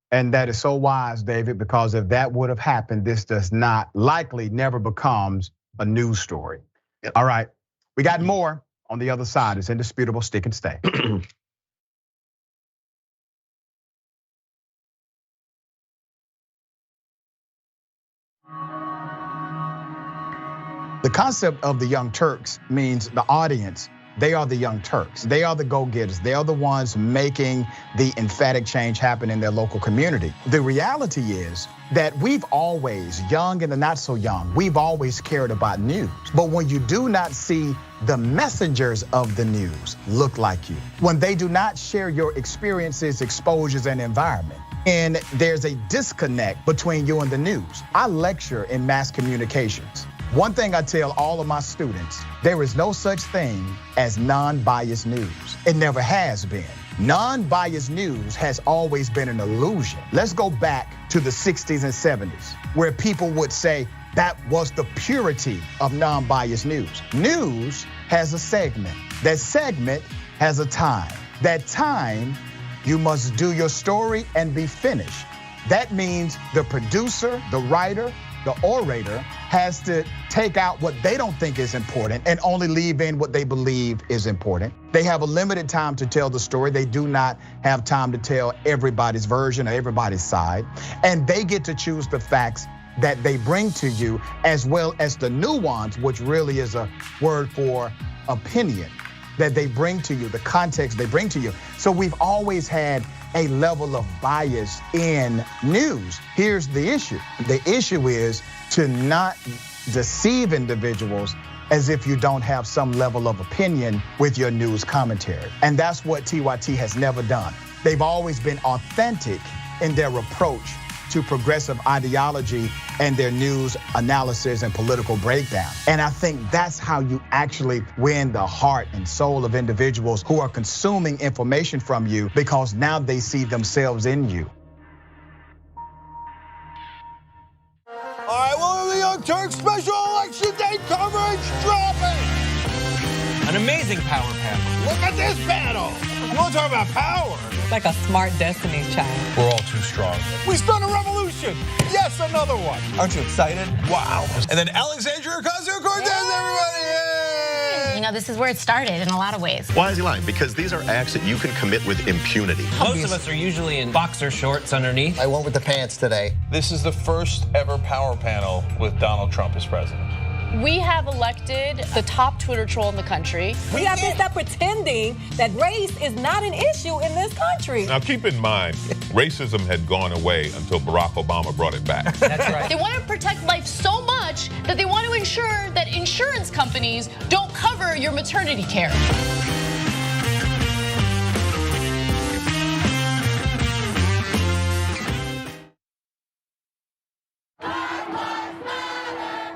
And that is so wise, David, because if that would have happened, this does not likely never becomes a news story. Yep. All right, we got more. On the other side, it's indisputable, stick and stay. The concept of the Young Turks means the audience, they are the Young Turks. They are the go-getters. They are the ones making the emphatic change happen in their local community. The reality is that we've always, young and the not so young, we've always cared about news. But when you do not see the messengers of the news look like you, when they do not share your experiences, exposures, and environment, and there's a disconnect between you and the news. I lecture in mass communications. One thing I tell all of my students, there is no such thing as non-biased news. It never has been. Non-biased news has always been an illusion. Let's go back to the 60s and 70s, where people would say that was the purity of non-biased news. News has a segment. That segment has a time. That time, you must do your story and be finished. That means the producer, the writer, the orator has to take out what they don't think is important and only leave in what they believe is important. They have a limited time to tell the story. They do not have time to tell everybody's version or everybody's side. And they get to choose the facts that they bring to you, as well as the nuance, which really is a word for opinion, that they bring to you, the context they bring to you. So we've always had a level of bias in news. Here's the issue. The issue is to not deceive individuals as if you don't have some level of opinion with your news commentary. And that's what TYT has never done. They've always been authentic in their approach to progressive ideology and their news analysis and political breakdown. And I think that's how you actually win the heart and soul of individuals who are consuming information from you, because now they see themselves in you. All right, welcome to the Young Turk special election day coverage dropping. An amazing power panel. Look at this panel. You want to talk about power? Like a smart Destiny's Child. We're all too strong. We start a revolution. Yes, another one. Aren't you excited? Wow. And then Alexandria Ocasio-Cortez, everybody. Yay! You know, this is where it started in a lot of ways. Why is he lying? Because these are acts that you can commit with impunity. Most of us are usually in boxer shorts underneath. I went with the pants today. This is the first ever power panel with Donald Trump as president. We have elected the top Twitter troll in the country. We have to stop pretending that race is not an issue in this country. Now keep in mind, racism had gone away until Barack Obama brought it back. That's right. They want to protect life so much that they want to ensure that insurance companies don't cover your maternity care.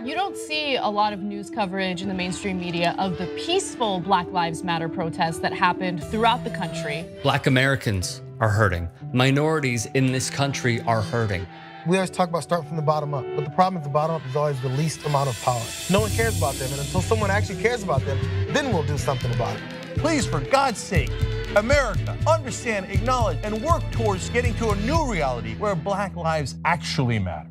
You don't see a lot of news coverage in the mainstream media of the peaceful Black Lives Matter protests that happened throughout the country. Black Americans are hurting. Minorities in this country are hurting. We always talk about starting from the bottom up, but the problem is the bottom up is always the least amount of power. No one cares about them, and until someone actually cares about them, then we'll do something about it. Please, for God's sake, America, understand, acknowledge, and work towards getting to a new reality where Black lives actually matter.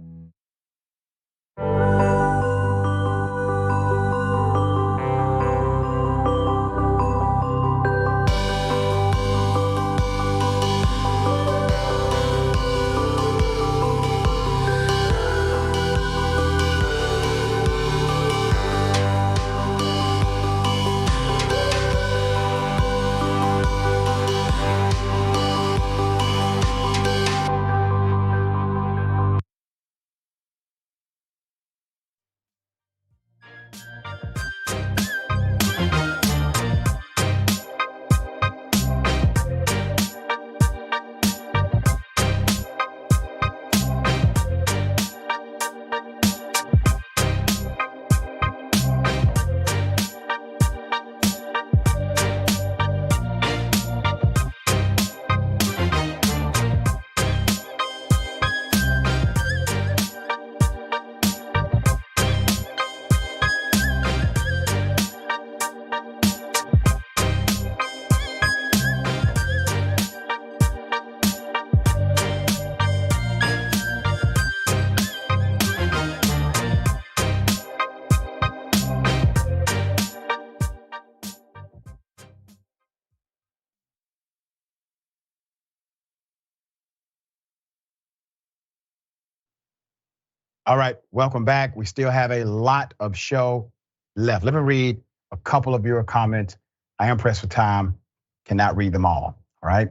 All right, welcome back. We still have a lot of show left. Let me read a couple of your comments. I am pressed for time, cannot read them all right?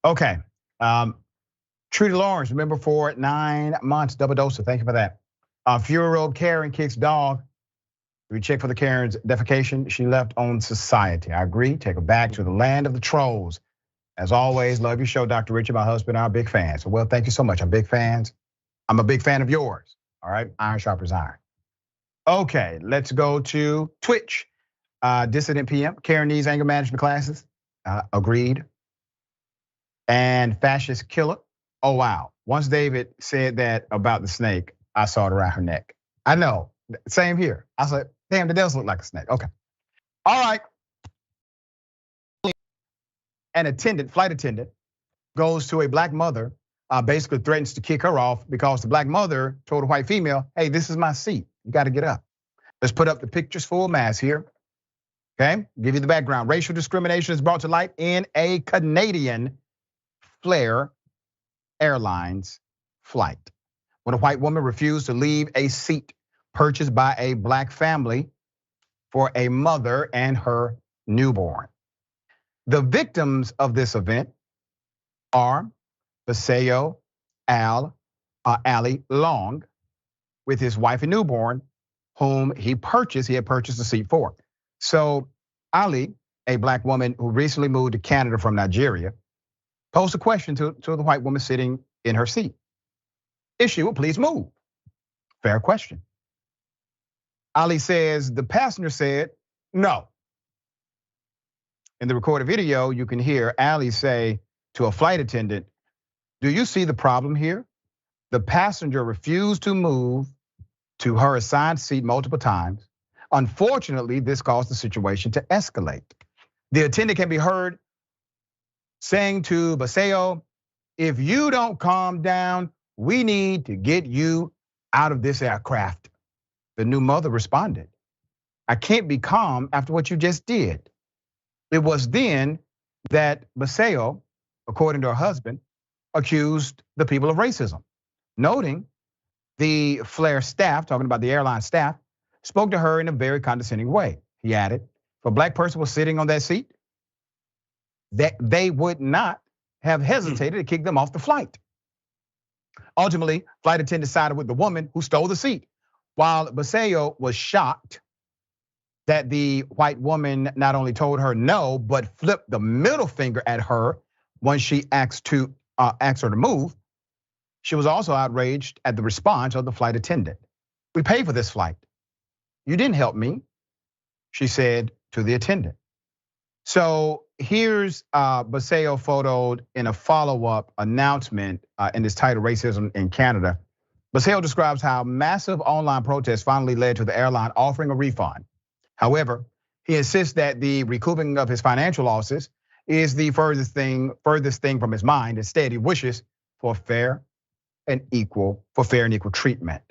Okay, Trudy Lawrence, remember for 9 months, double dose, so thank you for that. Fury Road Karen kicks dog. We check for the Karen's defecation she left on society. I agree, take her back to the land of the trolls. As always, love your show, Dr. Richard, my husband, our big fans. So, well, thank you so much, I'm big fans. I'm a big fan of yours. All right, iron sharpens iron. Okay, let's go to Twitch. Dissident PM, Karen needs anger management classes. Agreed. And fascist killer. Oh wow. Once David said that about the snake, I saw it around her neck. I know. Same here. I was like, damn, that does look like a snake. Okay. All right. An attendant, flight attendant, goes to a black mother. Basically threatens to kick her off because the black mother told a white female, hey, this is my seat, you gotta get up. Let's put up the pictures full mass here, okay? Give you the background. Racial discrimination is brought to light in a Canadian Flair Airlines flight when a white woman refused to leave a seat purchased by a black family for a mother and her newborn. The victims of this event are Paseo Ali Long with his wife and newborn, whom he had purchased a seat for. So Ali, a black woman who recently moved to Canada from Nigeria, posed a question to the white woman sitting in her seat. If she would please move. Fair question. Ali says the passenger said no. In the recorded video, you can hear Ali say to a flight attendant, do you see the problem here? The passenger refused to move to her assigned seat multiple times. Unfortunately, this caused the situation to escalate. The attendant can be heard saying to Grasso, "If you don't calm down, we need to get you out of this aircraft." The new mother responded, "I can't be calm after what you just did." It was then that Grasso, according to her husband, accused the people of racism, noting the Flair staff, talking about the airline staff, spoke to her in a very condescending way. He added, if a black person was sitting on that seat, that they would not have hesitated to kick them off the flight. Ultimately, flight attendant sided with the woman who stole the seat, while Grasso was shocked that the white woman not only told her no, but flipped the middle finger at her when she asked her to move. She was also outraged at the response of the flight attendant. "We paid for this flight. You didn't help me," she said to the attendant. So here's Grasso photoed in a follow-up announcement in this title, Racism in Canada. Grasso describes how massive online protests finally led to the airline offering a refund. However, he insists that the recouping of his financial losses is the furthest thing from his mind. Instead, he wishes for fair and equal treatment.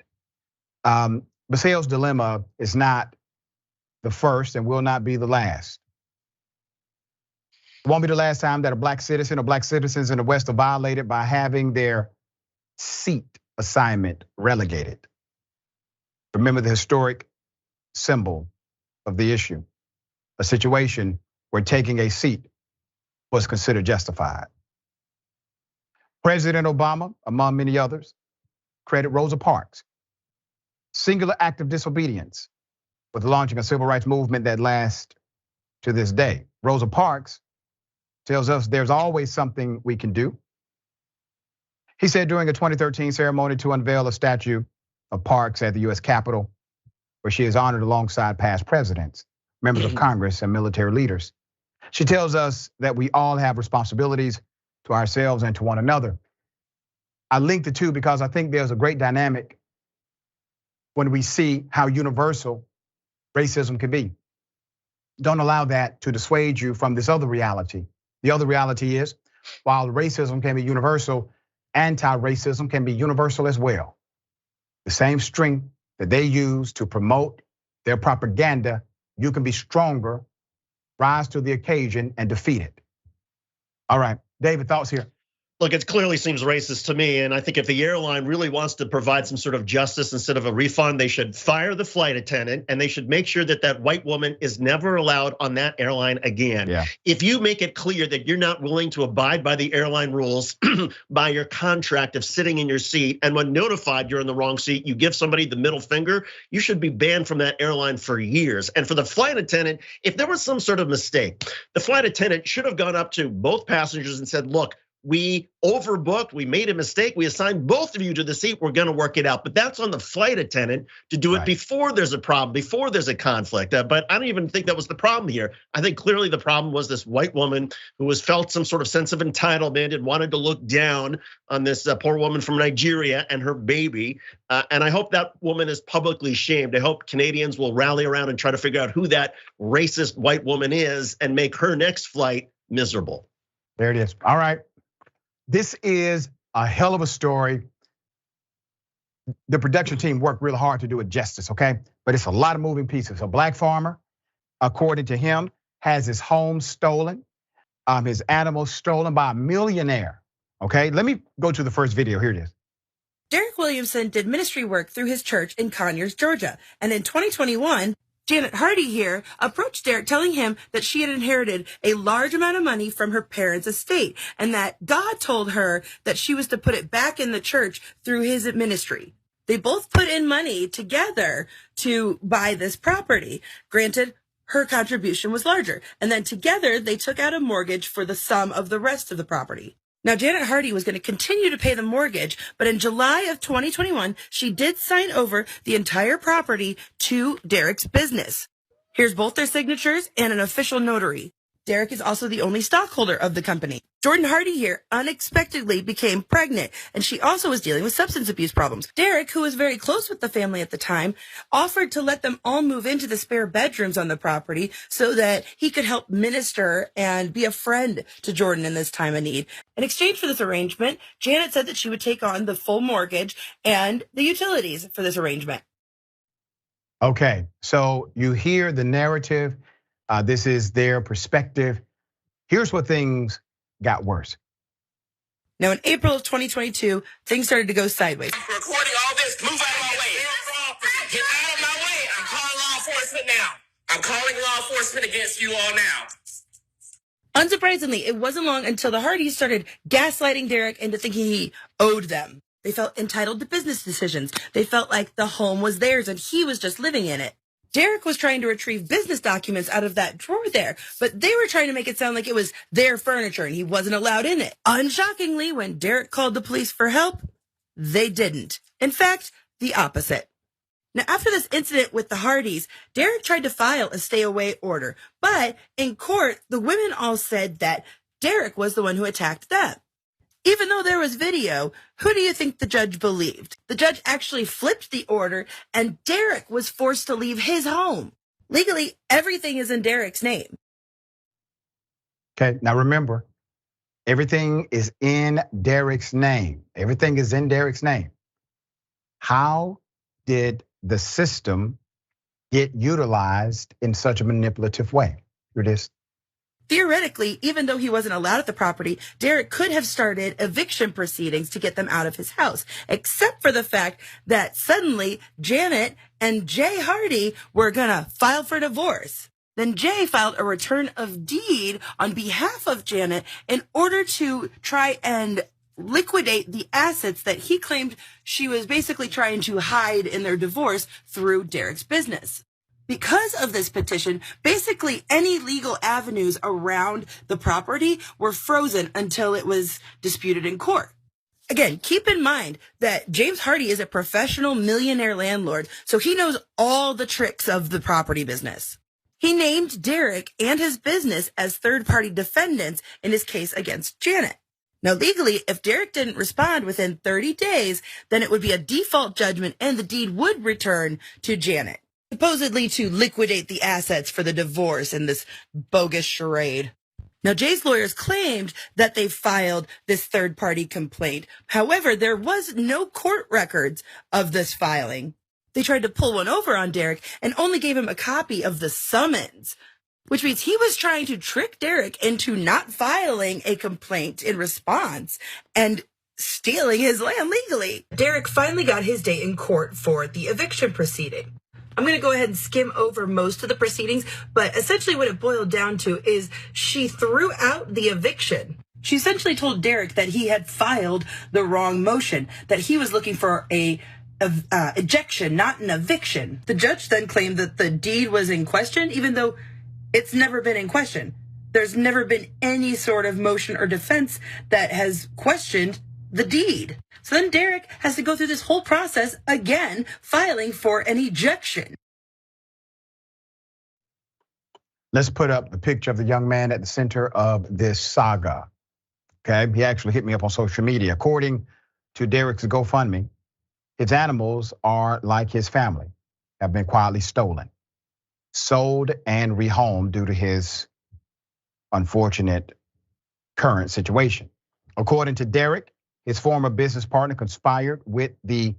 Grasso's dilemma is not the first and will not be the last. It won't be the last time that a black citizen or black citizens in the West are violated by having their seat assignment relegated. Remember the historic symbol of the issue, a situation where taking a seat was considered justified. President Obama, among many others, credit Rosa Parks' singular act of disobedience with launching a civil rights movement that lasts to this day. Rosa Parks tells us there's always something we can do. He said during a 2013 ceremony to unveil a statue of Parks at the US Capitol, where she is honored alongside past presidents, members of Congress, and military leaders. She tells us that we all have responsibilities to ourselves and to one another. I link the two because I think there's a great dynamic when we see how universal racism can be. Don't allow that to dissuade you from this other reality. The other reality is, while racism can be universal, anti-racism can be universal as well. The same strength that they use to promote their propaganda, you can be stronger, rise to the occasion, and defeat it. All right, David, thoughts here? Look, it clearly seems racist to me, and I think if the airline really wants to provide some sort of justice instead of a refund, they should fire the flight attendant, and they should make sure that that white woman is never allowed on that airline again. Yeah. If you make it clear that you're not willing to abide by the airline rules, by your contract of sitting in your seat, and when notified you're in the wrong seat, you give somebody the middle finger, you should be banned from that airline for years. And for the flight attendant, if there was some sort of mistake, the flight attendant should have gone up to both passengers and said, look, we overbooked, we made a mistake, we assigned both of you to the seat, we're gonna work it out. But that's on the flight attendant to do it before there's a problem, before there's a conflict. But I don't even think that was the problem here. I think clearly the problem was this white woman who was felt some sort of sense of entitlement and wanted to look down on this poor woman from Nigeria and her baby. And I hope that woman is publicly shamed. I hope Canadians will rally around and try to figure out who that racist white woman is and make her next flight miserable. There it is. All right. This is a hell of a story. The production team worked really hard to do it justice, okay? But it's a lot of moving pieces. A black farmer, according to him, has his home stolen, his animals stolen by a millionaire, okay? Let me go to the first video, here it is. Derek Williamson did ministry work through his church in Conyers, Georgia. And in 2021, Janet Hardy here approached Derek telling him that she had inherited a large amount of money from her parents' estate and that God told her that she was to put it back in the church through his ministry. They both put in money together to buy this property. Granted, her contribution was larger. And then together they took out a mortgage for the sum of the rest of the property. Now, Janet Hardy was going to continue to pay the mortgage, but in July of 2021, she did sign over the entire property to Derek's business. Here's both their signatures and an official notary. Derek is also the only stockholder of the company. Jordan Hardy here unexpectedly became pregnant, and she also was dealing with substance abuse problems. Derek, who was very close with the family at the time, offered to let them all move into the spare bedrooms on the property so that he could help minister and be a friend to Jordan in this time of need. In exchange for this arrangement, Janet said that she would take on the full mortgage and the utilities for this arrangement. Okay, so you hear the narrative. This is their perspective. Here's what things got worse. Now, in April of 2022, things started to go sideways. I'm recording all this. Move out of my way. Get out of my way. I'm calling law enforcement now. I'm calling law enforcement against you all now. Unsurprisingly, it wasn't long until the Hardys started gaslighting Derek into thinking he owed them. They felt entitled to business decisions. They felt like the home was theirs and he was just living in it. Derek was trying to retrieve business documents out of that drawer there, but they were trying to make it sound like it was their furniture and he wasn't allowed in it. Unshockingly, when Derek called the police for help, they didn't. In fact, the opposite. Now, after this incident with the Hardys, Derek tried to file a stay-away order, but in court, the women all said that Derek was the one who attacked them. Even though there was video, who do you think the judge believed? The judge actually flipped the order and Derek was forced to leave his home. Legally, everything is in Derek's name. Okay, now remember, everything is in Derek's name. Everything is in Derek's name. How did the system get utilized in such a manipulative way? Here it is. Theoretically, even though he wasn't allowed at the property, Derek could have started eviction proceedings to get them out of his house, except for the fact that suddenly Janet and Jay Hardy were gonna file for divorce. Then Jay filed a return of deed on behalf of Janet in order to try and liquidate the assets that he claimed she was basically trying to hide in their divorce through Derek's business. Because of this petition, basically any legal avenues around the property were frozen until it was disputed in court. Again, keep in mind that James Hardy is a professional millionaire landlord, so he knows all the tricks of the property business. He named Derek and his business as third-party defendants in his case against Janet. Now, legally, if Derek didn't respond within 30 days, then it would be a default judgment and the deed would return to Janet, supposedly to liquidate the assets for the divorce in this bogus charade. Now, Jay's lawyers claimed that they filed this third-party complaint. However, there was no court records of this filing. They tried to pull one over on Derek and only gave him a copy of the summons, which means he was trying to trick Derek into not filing a complaint in response and stealing his land legally. Derek finally got his day in court for the eviction proceeding. I'm going to go ahead and skim over most of the proceedings, but essentially what it boiled down to is she threw out the eviction. She essentially told Derek that he had filed the wrong motion, that he was looking for a ejection, not an eviction. The judge then claimed that the deed was in question, even though it's never been in question. There's never been any sort of motion or defense that has questioned the deed. So then Derek has to go through this whole process again, filing for an ejection. Let's put up the picture of the young man at the center of this saga. Okay, he actually hit me up on social media. According to Derek's GoFundMe, his animals are like his family, have been quietly stolen, sold, and rehomed due to his unfortunate current situation. According to Derek, his former business partner conspired with the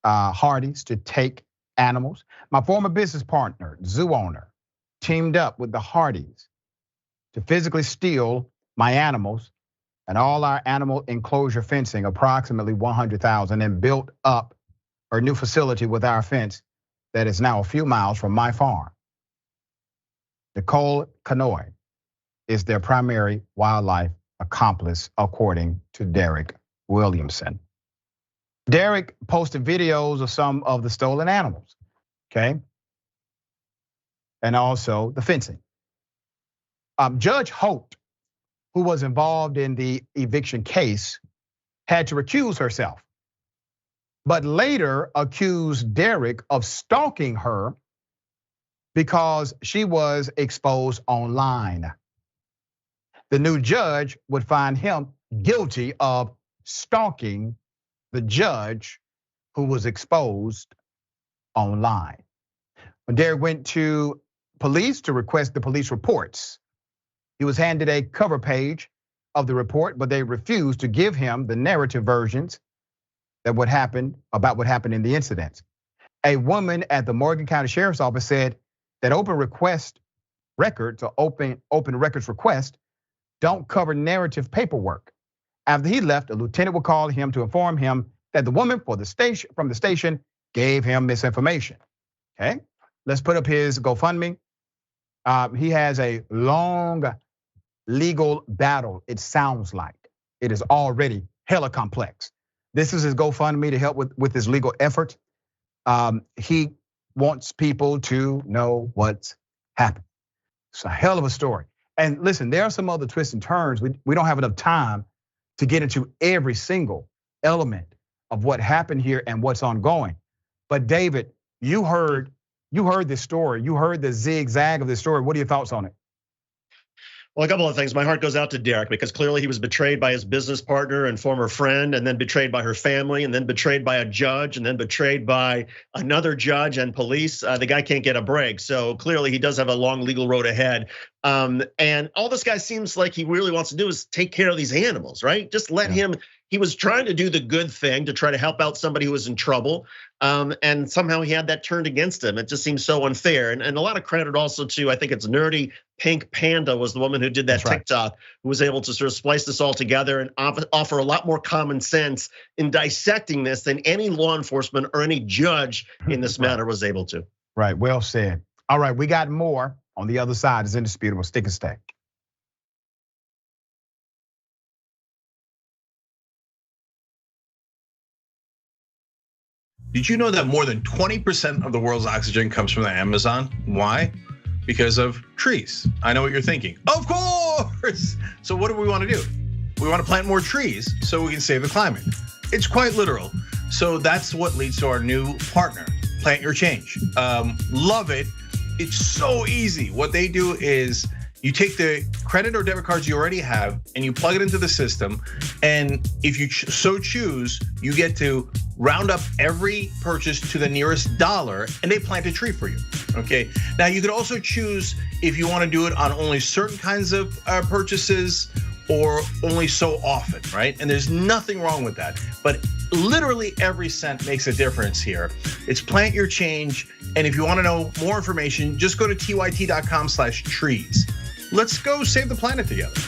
Hardys to take animals. My former business partner, zoo owner, teamed up with the Hardys to physically steal my animals and all our animal enclosure fencing, approximately $100,000, and built up a new facility with our fence that is now a few miles from my farm. Nicole Canoy is their primary wildlife accomplice, according to Derek Williamson. Derek posted videos of some of the stolen animals, okay? And also the fencing. Judge Holt, who was involved in the eviction case, had to recuse herself, but later accused Derek of stalking her because she was exposed online. The new judge would find him guilty of stalking the judge who was exposed online. When Derek went to police to request the police reports, he was handed a cover page of the report, but they refused to give him the narrative versions that what happened in the incidents. A woman at the Morgan County Sheriff's Office said that open records request don't cover narrative paperwork. After he left, a lieutenant would call him to inform him that the woman from the station gave him misinformation. Okay, let's put up his GoFundMe. He has a long legal battle. It sounds like it is already hella complex. This is his GoFundMe to help with his legal effort. He wants people to know what's happened. It's a hell of a story. And listen, there are some other twists and turns. We don't have enough time to get into every single element of what happened here and what's ongoing. But David, you heard this story. You heard the zigzag of this story. What are your thoughts on it? Well, a couple of things. My heart goes out to Derek because clearly he was betrayed by his business partner and former friend, and then betrayed by her family, and then betrayed by a judge, and then betrayed by another judge and police. The guy can't get a break. So clearly he does have a long legal road ahead. And all this guy seems like he really wants to do is take care of these animals, right? Just let him. He was trying to do the good thing to try to help out somebody who was in trouble. And somehow he had that turned against him. It just seems so unfair. And a lot of credit also to, I think it's Nerdy Pink Panda was the woman who did that TikTok, who was able to sort of splice this all together and offer a lot more common sense in dissecting this than any law enforcement or any judge in this matter was able to. Right, well said. All right, we got more on the other side. It's indisputable. Stick and stay. Did you know that more than 20% of the world's oxygen comes from the Amazon? Why? Because of trees. I know what you're thinking. Of course! So what do we want to do? We want to plant more trees so we can save the climate. It's quite literal. So that's what leads to our new partner, Plant Your Change. Love it. It's so easy. What they do is you take the credit or debit cards you already have and you plug it into the system. And if you so choose, you get to round up every purchase to the nearest dollar and they plant a tree for you, okay? Now you could also choose if you wanna do it on only certain kinds of purchases or only so often, right? And there's nothing wrong with that. But literally every cent makes a difference here. It's Plant Your Change. And if you wanna know more information, just go to tyt.com/trees. Let's go save the planet together.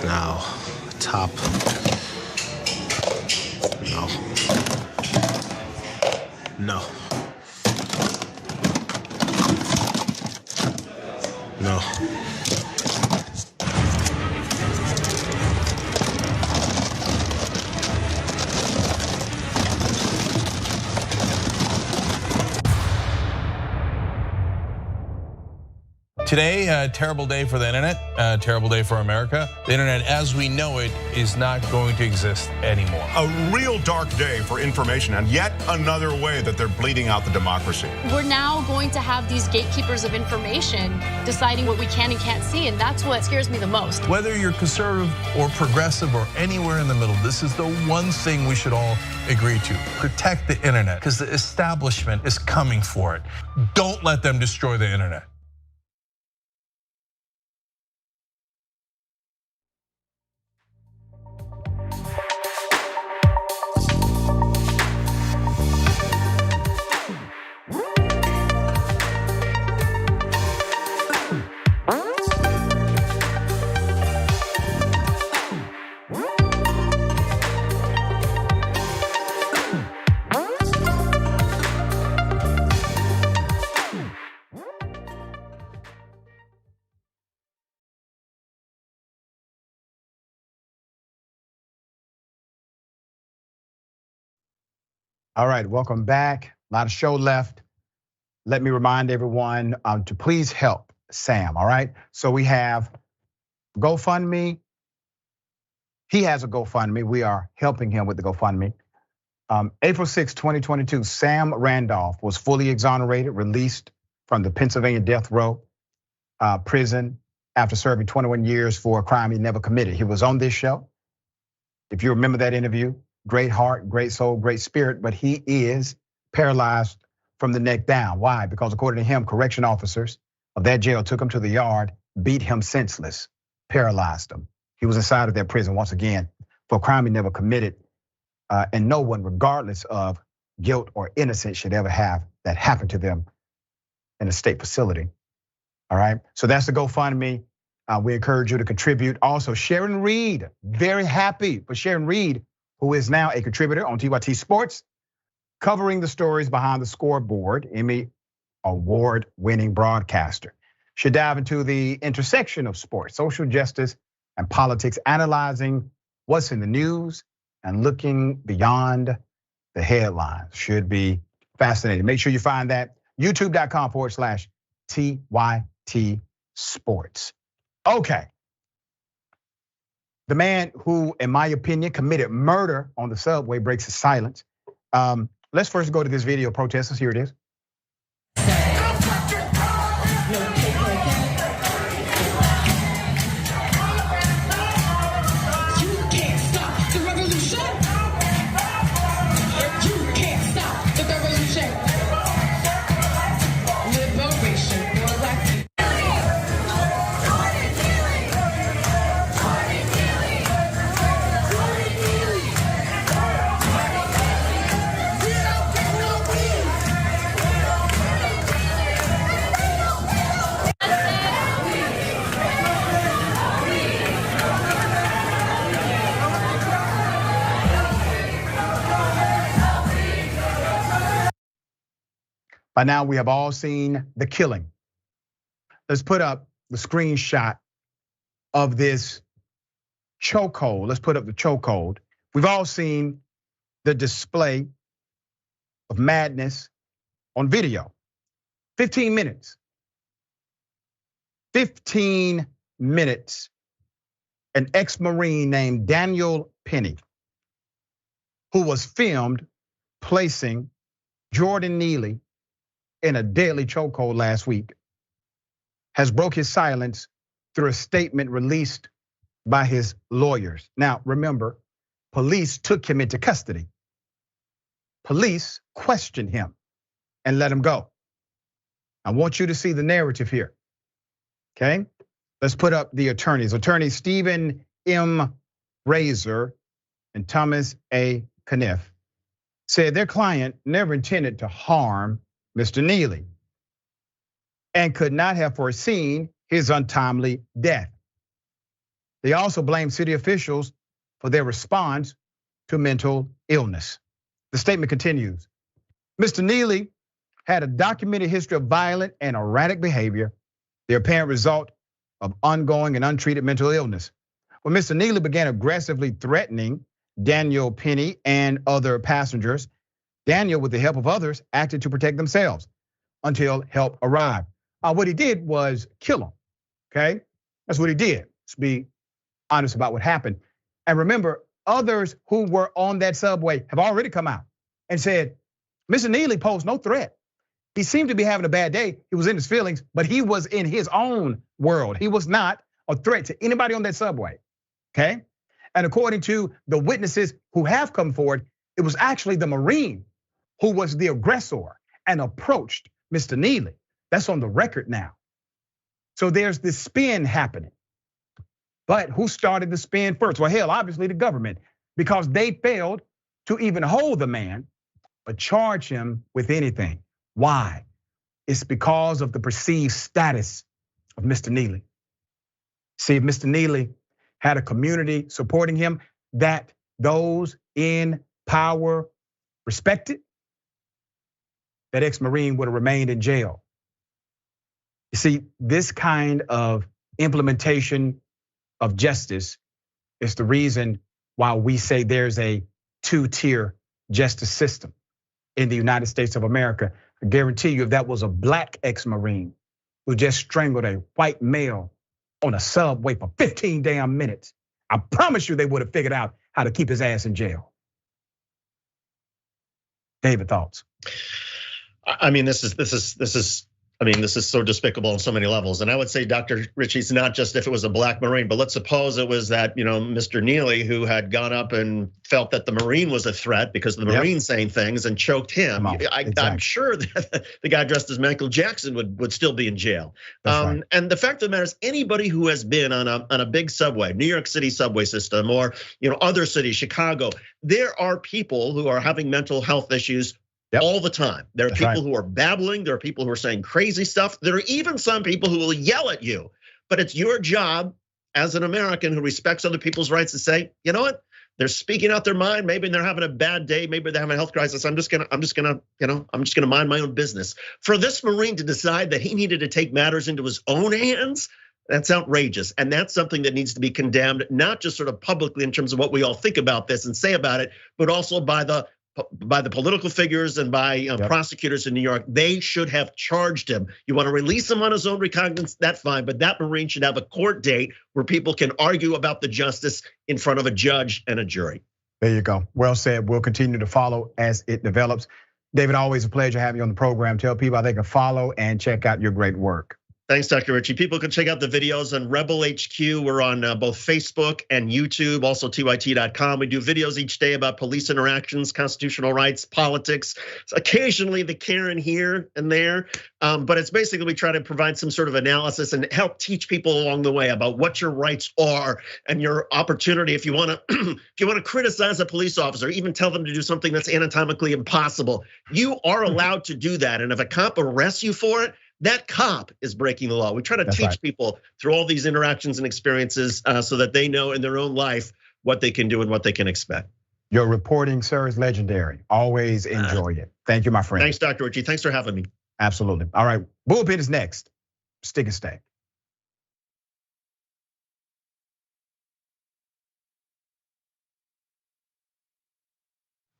Now, top. No. No. No. Today, a terrible day for the internet, a terrible day for America. The internet as we know it is not going to exist anymore. A real dark day for information and yet another way that they're bleeding out the democracy. We're now going to have these gatekeepers of information deciding what we can and can't see, and that's what scares me the most. Whether you're conservative or progressive or anywhere in the middle, this is the one thing we should all agree to. Protect the internet, because the establishment is coming for it. Don't let them destroy the internet. All right, welcome back. A lot of show left. Let me remind everyone to please help Sam, all right? So we have GoFundMe. He has a GoFundMe. We are helping him with the GoFundMe. April 6, 2022, Sam Randolph was fully exonerated, released from the Pennsylvania death row prison after serving 21 years for a crime he never committed. He was on this show. If you remember that interview, great heart, great soul, great spirit, but he is paralyzed from the neck down. Why? Because according to him, correction officers of that jail took him to the yard, beat him senseless, paralyzed him. He was inside of that prison once again for a crime he never committed. And no one, regardless of guilt or innocence, should ever have that happen to them in a state facility. All right, so that's the GoFundMe. We encourage you to contribute. Also, Sharon Reed, very happy for Sharon Reed, who is now a contributor on TYT Sports, covering the stories behind the scoreboard, Emmy award-winning broadcaster. She'll dive into the intersection of sports, social justice, and politics, analyzing what's in the news and looking beyond the headlines. Should be fascinating. Make sure you find that, youtube.com/TYT Sports. Okay. The man who, in my opinion, committed murder on the subway breaks his silence. Let's first go to this video of protesters. Here it is. By now, we have all seen the killing. Let's put up the screenshot of this chokehold. Let's put up the chokehold. We've all seen the display of madness on video. 15 minutes. 15 minutes. An ex-Marine named Daniel Penny, who was filmed placing Jordan Neely in a deadly chokehold last week, has broke his silence through a statement released by his lawyers. Now, remember, police took him into custody. Police questioned him and let him go. I want you to see the narrative here, okay? Let's put up the attorneys. Attorney Stephen M. Razor and Thomas A. Kniff said their client never intended to harm Mr. Neely and could not have foreseen his untimely death. They also blamed city officials for their response to mental illness. The statement continues. Mr. Neely had a documented history of violent and erratic behavior, the apparent result of ongoing and untreated mental illness. When Mr. Neely began aggressively threatening Daniel Penny and other passengers, Daniel, with the help of others, acted to protect themselves until help arrived. What he did was kill him, okay? That's what he did. Let's be honest about what happened. And remember, others who were on that subway have already come out and said, Mr. Neely posed no threat. He seemed to be having a bad day. He was in his feelings, but he was in his own world. He was not a threat to anybody on that subway, okay? And according to the witnesses who have come forward, it was actually the Marine who was the aggressor and approached Mr. Neely. That's on the record now. So there's this spin happening. But who started the spin first? Well, hell, obviously the government, because they failed to even hold the man, but charge him with anything. Why? It's because of the perceived status of Mr. Neely. See, if Mr. Neely had a community supporting him that those in power respected, that ex-Marine would have remained in jail. You see, this kind of implementation of justice is the reason why we say there's a two-tier justice system in the United States of America. I guarantee you, if that was a black ex-Marine who just strangled a white male on a subway for 15 damn minutes, I promise you they would have figured out how to keep his ass in jail. David, thoughts? I mean, this is so despicable on so many levels. And I would say, Dr. Richie, it's not just if it was a black Marine, but let's suppose it was that, Mr. Neely, who had gone up and felt that the Marine was a threat because the Marine saying things and choked him. I'm sure that the guy dressed as Michael Jackson would still be in jail. Right. And the fact of the matter is, anybody who has been on a big subway, New York City subway system, or other cities, Chicago, there are people who are having mental health issues all the time. There are people who are babbling. There are people who are saying crazy stuff. There are even some people who will yell at you. But it's your job as an American who respects other people's rights to say, you know what? They're speaking out their mind. Maybe they're having a bad day. Maybe they're having a health crisis. I'm just gonna mind my own business. For this Marine to decide that he needed to take matters into his own hands, that's outrageous. And that's something that needs to be condemned, not just sort of publicly in terms of what we all think about this and say about it, but also by the political figures and by prosecutors in New York. They should have charged him. You want to release him on his own recognizance, that's fine, but that Marine should have a court date where people can argue about the justice in front of a judge and a jury. There you go. Well said. We'll continue to follow as it develops. David, always a pleasure having you on the program. Tell people how they can follow and check out your great work. Thanks, Dr. Richie. People can check out the videos on Rebel HQ. We're on both Facebook and YouTube, also TYT.com. We do videos each day about police interactions, constitutional rights, politics, so occasionally the Karen here and there. But it's basically we try to provide some sort of analysis and help teach people along the way about what your rights are and your opportunity. If you want to criticize a police officer, even tell them to do something that's anatomically impossible, you are allowed to do that. And if a cop arrests you for it, that cop is breaking the law. We try to teach people through all these interactions and experiences so that they know in their own life what they can do and what they can expect. Your reporting, sir, is legendary. Always enjoy it. Thank you, my friend. Thanks, Dr. Richie. Thanks for having me. Absolutely. All right, Bullpen is next. Stick and stay.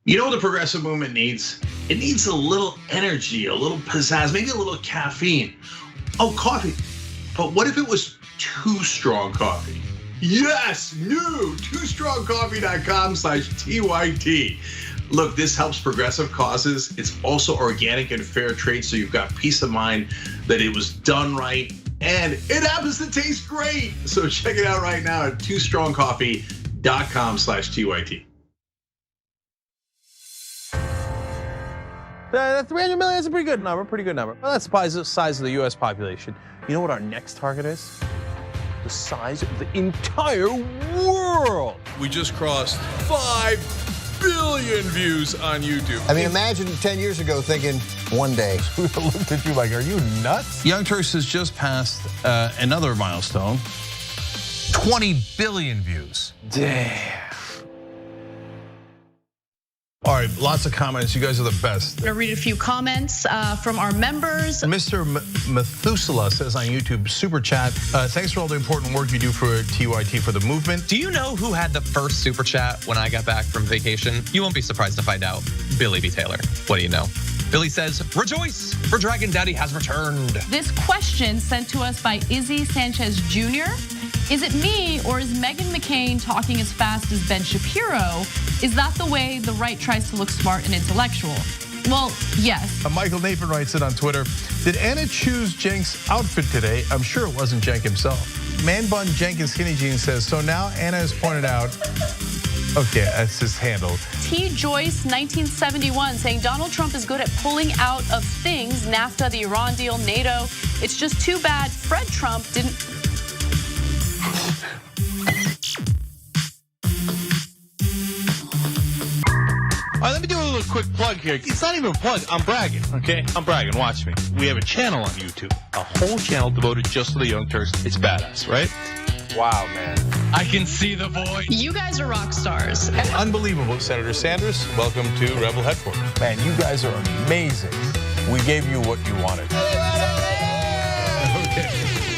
You know what the progressive movement needs? It needs a little energy, a little pizzazz, maybe a little caffeine. Oh, coffee. But what if it was Too Strong Coffee? Yes, new toostrongcoffee.com/TYT. Look, this helps progressive causes. It's also organic and fair trade, so you've got peace of mind that it was done right, and it happens to taste great. So check it out right now at toostrongcoffee.com/TYT. That 300 million is a pretty good number, Well, that's the size of the US population. You know what our next target is? The size of the entire world. We just crossed 5 billion views on YouTube. I mean, imagine 10 years ago thinking one day. We looked at you like, are you nuts? Young Turks has just passed another milestone, 20 billion views. Damn. All right, lots of comments. You guys are the best. I'm gonna read a few comments from our members. Mr. Methuselah says on YouTube, super chat, thanks for all the important work you do for TYT for the movement. Do you know who had the first super chat when I got back from vacation? You won't be surprised to find out. Billy B. Taylor. What do you know? Billy says, rejoice, for Dragon Daddy has returned. This question sent to us by Izzy Sanchez Jr. Is it me or is Meghan McCain talking as fast as Ben Shapiro? Is that the way the right tries to look smart and intellectual? Well, yes. Michael Nathan writes it on Twitter. Did Anna choose Cenk's outfit today? I'm sure it wasn't Cenk himself. Man Bun Jenkins Skinny Jeans says, so now Anna has pointed out, okay, that's his handle. T. Joyce, 1971, saying Donald Trump is good at pulling out of things, NAFTA, the Iran deal, NATO. It's just too bad Fred Trump didn't. All right, let me do a little quick plug here. It's not even a plug, I'm bragging, okay? I'm bragging, watch me. We have a channel on YouTube, a whole channel devoted just to the Young Turks. It's badass, right? Wow, man. I can see the void. You guys are rock stars. Unbelievable, Senator Sanders. Welcome to Rebel Headquarters. Man, you guys are amazing. We gave you what you wanted. Okay.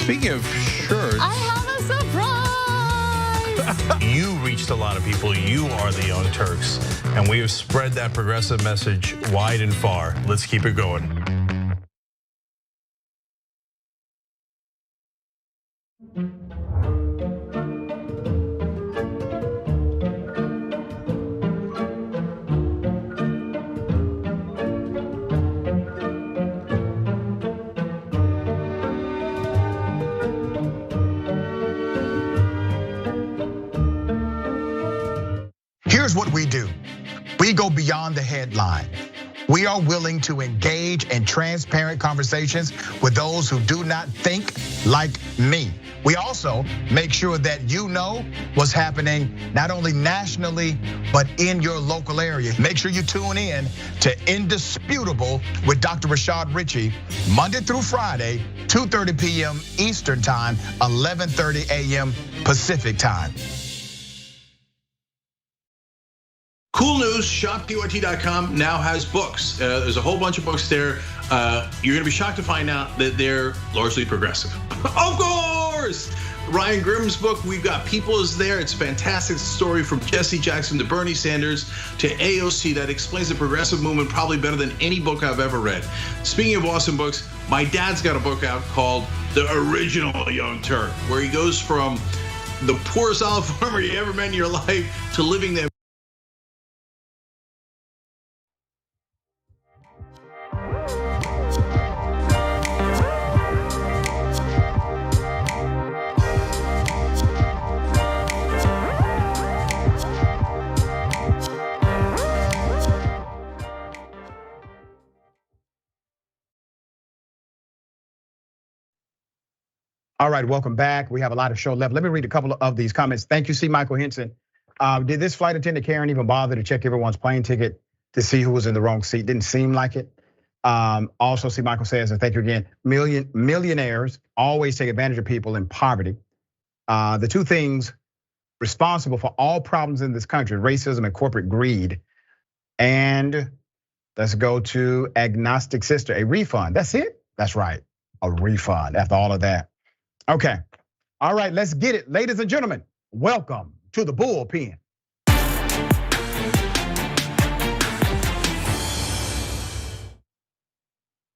Speaking of shirts. I have a surprise. You reached a lot of people. You are the Young Turks. And we have spread that progressive message wide and far. Let's keep it going. we do? We go beyond the headline. We are willing to engage in transparent conversations with those who do not think like me. We also make sure that you know what's happening not only nationally, but in your local area. Make sure you tune in to Indisputable with Dr. Rashad Ritchie, Monday through Friday, 2:30 p.m. Eastern Time, 11:30 a.m. Pacific Time. Cool news, shoppyt.com now has books. There's a whole bunch of books there. You're gonna be shocked to find out that they're largely progressive. Of course! Ryan Grimm's book, We've Got People, is there. It's fantastic. It's a story from Jesse Jackson to Bernie Sanders to AOC that explains the progressive movement probably better than any book I've ever read. Speaking of awesome books, my dad's got a book out called The Original Young Turk, where he goes from the poorest olive farmer you ever met in your life to living there. All right, welcome back. We have a lot of show left. Let me read a couple of these comments. Thank you, C. Michael Henson. Did this flight attendant Karen even bother to check everyone's plane ticket to see who was in the wrong seat? Didn't seem like it. Also, C. Michael says, and thank you again, millionaires always take advantage of people in poverty. The two things responsible for all problems in this country, racism and corporate greed. And let's go to Agnostic Sister, a refund. That's it? That's right, a refund after all of that. Okay, all right, let's get it. Ladies and gentlemen, welcome to the Bullpen.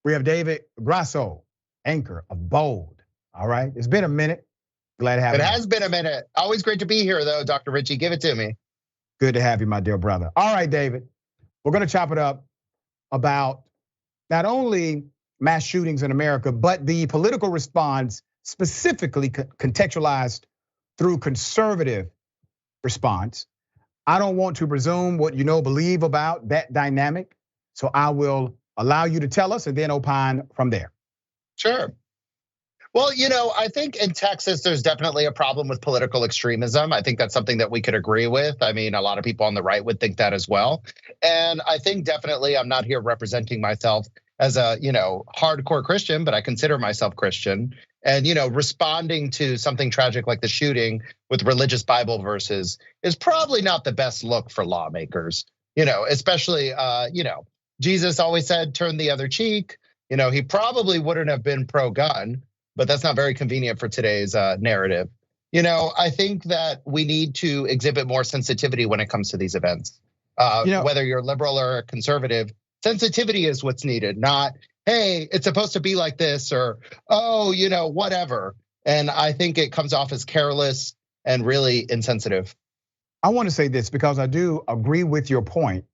We have David Grasso, anchor of Bold. All right, it's been a minute. Glad to have you. It has been a minute. Always great to be here though, Dr. Ritchie, give it to me. Good to have you, my dear brother. All right, David, we're gonna chop it up about not only mass shootings in America, but the political response specifically contextualized through conservative response. I don't want to presume what you know, believe about that dynamic. So I will allow you to tell us and then opine from there. Sure. Well, I think in Texas, there's definitely a problem with political extremism. I think that's something that we could agree with. I mean, a lot of people on the right would think that as well. And I think definitely I'm not here representing myself as a, hardcore Christian, but I consider myself Christian. And, responding to something tragic like the shooting with religious Bible verses is probably not the best look for lawmakers, especially, Jesus always said, turn the other cheek. He probably wouldn't have been pro-gun, but that's not very convenient for today's narrative. I think that we need to exhibit more sensitivity when it comes to these events. Whether you're liberal or conservative, sensitivity is what's needed, not, hey, it's supposed to be like this, or, oh, whatever. And I think it comes off as careless and really insensitive. I want to say this because I do agree with your point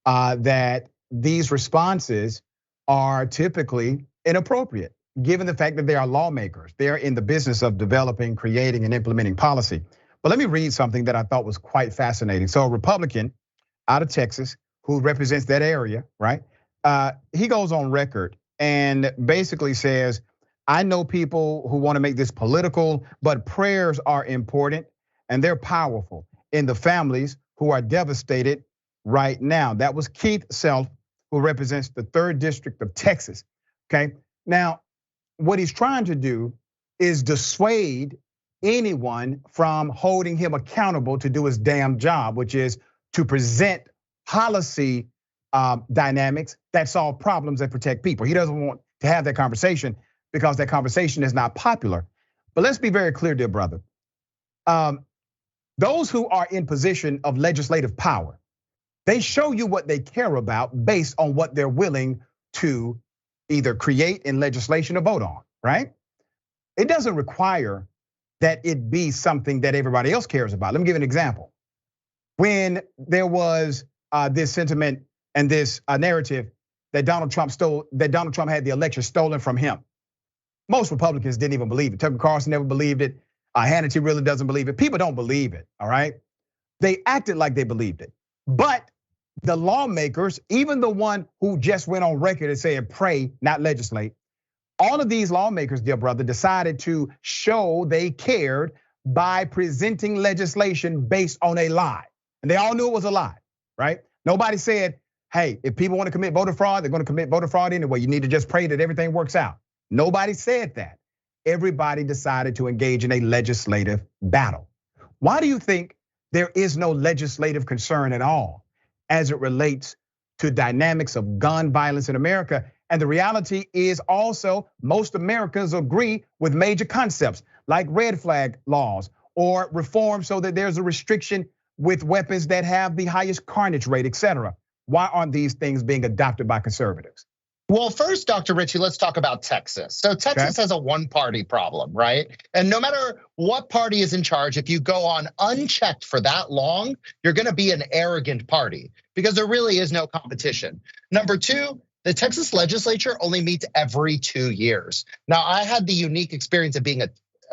that these responses are typically inappropriate, given the fact that they are lawmakers. They're in the business of developing, creating, and implementing policy. But let me read something that I thought was quite fascinating. So a Republican out of Texas who represents that area, right? He goes on record and basically says, I know people who want to make this political, but prayers are important and they're powerful in the families who are devastated right now. That was Keith Self, who represents the 3rd District of Texas, okay? Now, what he's trying to do is dissuade anyone from holding him accountable to do his damn job, which is to present policy dynamics that solve problems and protect people. He doesn't want to have that conversation because that conversation is not popular. But let's be very clear, dear brother. Those who are in position of legislative power, they show you what they care about based on what they're willing to either create in legislation or vote on, right? It doesn't require that it be something that everybody else cares about. Let me give you an example. When there was this sentiment and this narrative that Donald Trump had the election stolen from him, most Republicans didn't even believe it. Tucker Carlson never believed it. Hannity really doesn't believe it. People don't believe it, all right? They acted like they believed it. But the lawmakers, even the one who just went on record and said pray, not legislate, all of these lawmakers, dear brother, decided to show they cared by presenting legislation based on a lie. And they all knew it was a lie, right? Nobody said, hey, if people want to commit voter fraud, they're going to commit voter fraud anyway. You need to just pray that everything works out. Nobody said that. Everybody decided to engage in a legislative battle. Why do you think there is no legislative concern at all as it relates to dynamics of gun violence in America? And the reality is also most Americans agree with major concepts like red flag laws or reform so that there's a restriction with weapons that have the highest carnage rate, et cetera. Why aren't these things being adopted by conservatives? Well, first, Dr. Ritchie, let's talk about Texas. So Texas has a one-party problem, right? And no matter what party is in charge, if you go on unchecked for that long, you're gonna be an arrogant party because there really is no competition. Number two, the Texas legislature only meets every 2 years. Now, I had the unique experience of being a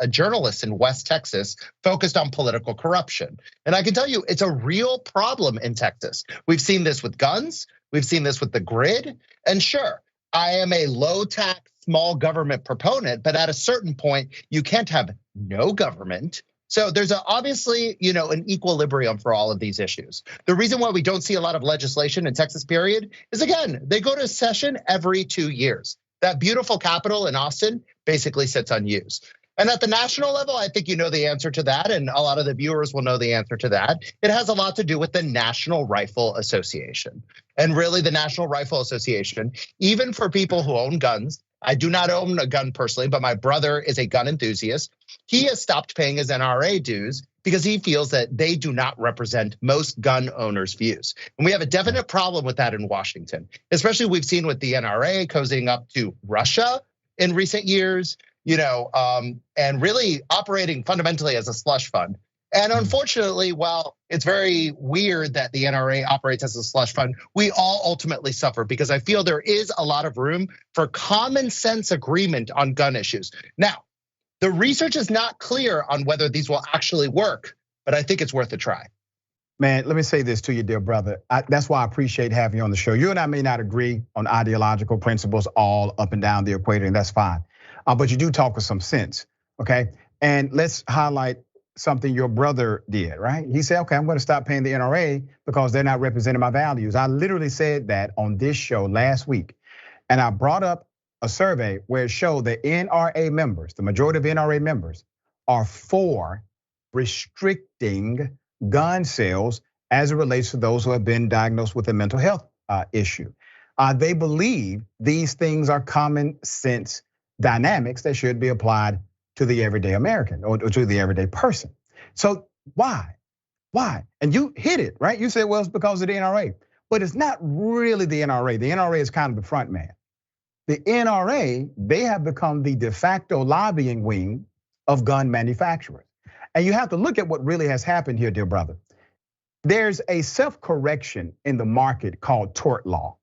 journalist in West Texas focused on political corruption. And I can tell you, it's a real problem in Texas. We've seen this with guns, we've seen this with the grid, and sure, I am a low tax, small government proponent, but at a certain point, you can't have no government. So there's obviously, an equilibrium for all of these issues. The reason why we don't see a lot of legislation in Texas, period, is again, they go to session every 2 years. That beautiful capital in Austin basically sits unused. And at the national level, I think you know the answer to that, and a lot of the viewers will know the answer to that. It has a lot to do with the National Rifle Association. And really the National Rifle Association, even for people who own guns, I do not own a gun personally, but my brother is a gun enthusiast. He has stopped paying his NRA dues because he feels that they do not represent most gun owners' views. And we have a definite problem with that in Washington, especially we've seen with the NRA cozying up to Russia in recent years, and really operating fundamentally as a slush fund. And unfortunately, while it's very weird that the NRA operates as a slush fund, we all ultimately suffer because I feel there is a lot of room for common sense agreement on gun issues. Now, the research is not clear on whether these will actually work, but I think it's worth a try. Man, let me say this to you, dear brother. That's why I appreciate having you on the show. You and I may not agree on ideological principles all up and down the equator, and that's fine. But you do talk with some sense, okay? And let's highlight something your brother did, right? He said, okay, I'm gonna stop paying the NRA because they're not representing my values. I literally said that on this show last week. And I brought up a survey where it showed that NRA members, the majority of NRA members, are for restricting gun sales as it relates to those who have been diagnosed with a mental health issue. They believe these things are common sense dynamics that should be applied to the everyday American or to the everyday person. So why? And you hit it, right? You said, well, it's because of the NRA, but it's not really the NRA. The NRA is kind of the front man. The NRA, they have become the de facto lobbying wing of gun manufacturers. And you have to look at what really has happened here, dear brother. There's a self-correction in the market called tort law.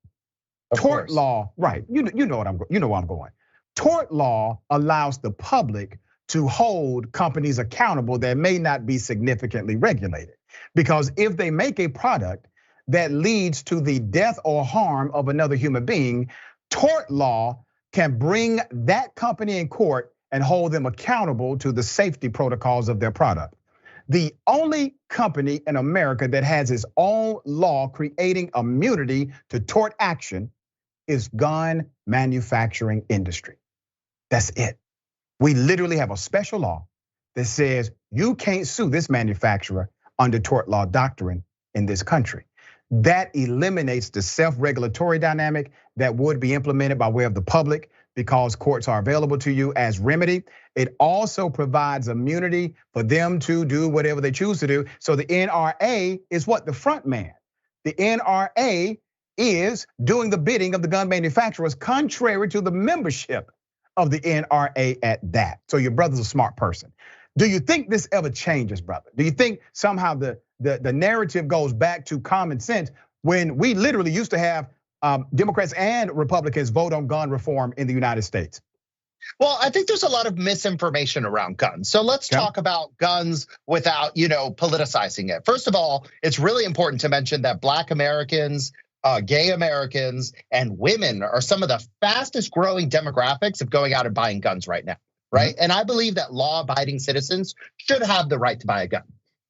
Tort law, right? You know where I'm going. Tort law allows the public to hold companies accountable that may not be significantly regulated. Because if they make a product that leads to the death or harm of another human being, tort law can bring that company in court and hold them accountable to the safety protocols of their product. The only company in America that has its own law creating immunity to tort action is gun manufacturing industry. That's it. We literally have a special law that says you can't sue this manufacturer under tort law doctrine in this country. That eliminates the self-regulatory dynamic that would be implemented by way of the public because courts are available to you as remedy. It also provides immunity for them to do whatever they choose to do. So the NRA is what? The front man. The NRA is doing the bidding of the gun manufacturers contrary to the membership of the NRA at that. So your brother's a smart person. Do you think this ever changes, brother? Do you think somehow the narrative goes back to common sense when we literally used to have Democrats and Republicans vote on gun reform in the United States? Well, I think there's a lot of misinformation around guns. So let's talk about guns without, politicizing it. First of all, it's really important to mention that Black Americans, gay Americans, and women are some of the fastest growing demographics of going out and buying guns right now, right? And I believe that law-abiding citizens should have the right to buy a gun.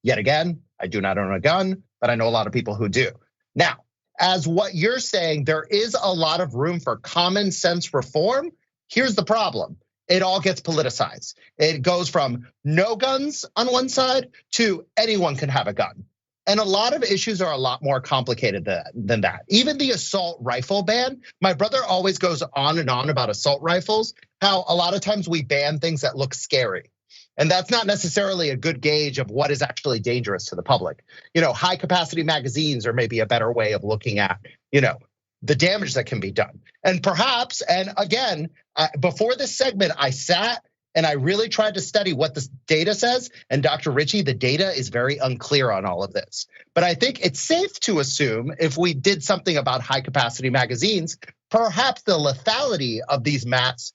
Yet again, I do not own a gun, but I know a lot of people who do. Now, as what you're saying, there is a lot of room for common sense reform. Here's the problem. It all gets politicized. It goes from no guns on one side to anyone can have a gun. And a lot of issues are a lot more complicated than that. Even the assault rifle ban, my brother always goes on and on about assault rifles, how a lot of times we ban things that look scary. And that's not necessarily a good gauge of what is actually dangerous to the public. High capacity magazines are maybe a better way of looking at, the damage that can be done. And perhaps, and again, before this segment, I sat and I really tried to study what this data says. And Dr. Ritchie, the data is very unclear on all of this. But I think it's safe to assume if we did something about high capacity magazines, perhaps the lethality of these mass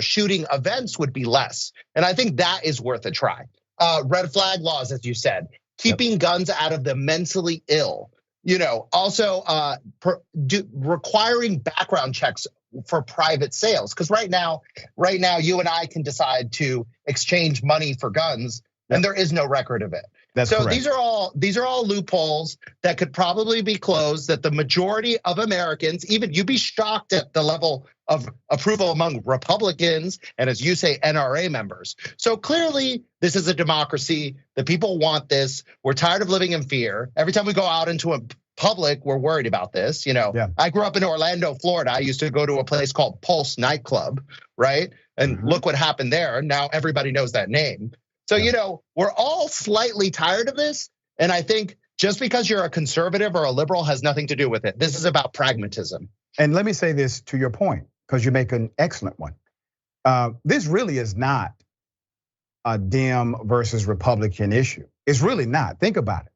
shooting events would be less. And I think that is worth a try. Red flag laws, as you said, keeping guns out of the mentally ill. Also requiring background checks for private sales. Because right now, you and I can decide to exchange money for guns, and there is no record of it. So correct. These are all loopholes that could probably be closed. That the majority of Americans, even you'd be shocked at the level of approval among Republicans and, as you say, NRA members. So clearly, this is a democracy. The people want this. We're tired of living in fear. Every time we go out into a public, we're worried about this. I grew up in Orlando, Florida. I used to go to a place called Pulse nightclub, right? And look what happened there. Now everybody knows that name. So, we're all slightly tired of this. And I think just because you're a conservative or a liberal has nothing to do with it. This is about pragmatism. And let me say this to your point, because you make an excellent one. This really is not a Dem versus Republican issue. It's really not. Think about it.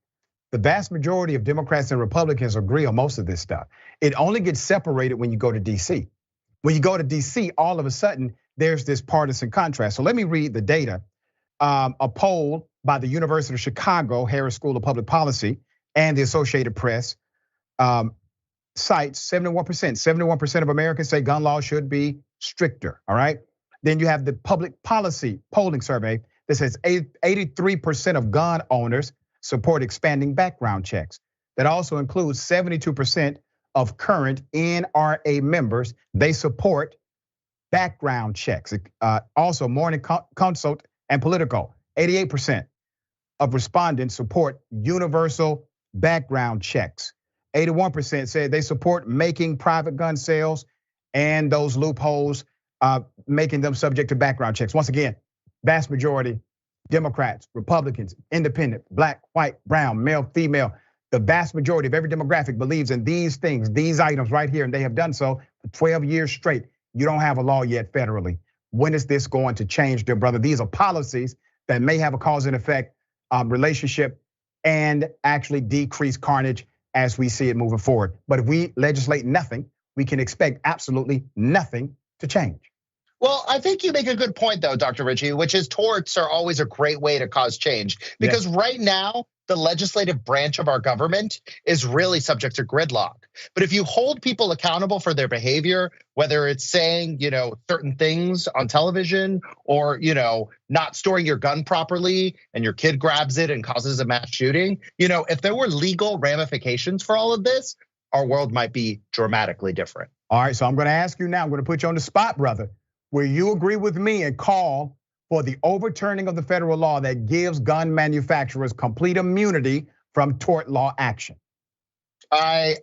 The vast majority of Democrats and Republicans agree on most of this stuff. It only gets separated when you go to DC. When you go to DC, all of a sudden, there's this partisan contrast. So let me read the data. A poll by the University of Chicago, Harris School of Public Policy, and the Associated Press cites 71% of Americans say gun laws should be stricter, all right? Then you have the public policy polling survey that says 83% of gun owners support expanding background checks. That also includes 72% of current NRA members, they support background checks. Also, Morning Consult and Politico, 88% of respondents support universal background checks. 81% said they support making private gun sales and those loopholes, making them subject to background checks. Once again, vast majority, Democrats, Republicans, independent, black, white, brown, male, female, the vast majority of every demographic believes in these things, these items right here, and they have done so for 12 years straight. You don't have a law yet federally. When is this going to change, dear brother? These are policies that may have a cause and effect relationship and actually decrease carnage as we see it moving forward. But if we legislate nothing, we can expect absolutely nothing to change. Well, I think you make a good point, though, Dr. Ritchie, which is torts are always a great way to cause change. Because right now, the legislative branch of our government is really subject to gridlock. But if you hold people accountable for their behavior, whether it's saying, certain things on television or, not storing your gun properly and your kid grabs it and causes a mass shooting, if there were legal ramifications for all of this, our world might be dramatically different. All right, so I'm gonna ask you now, I'm gonna put you on the spot, brother. Will you agree with me and call for the overturning of the federal law that gives gun manufacturers complete immunity from tort law action? I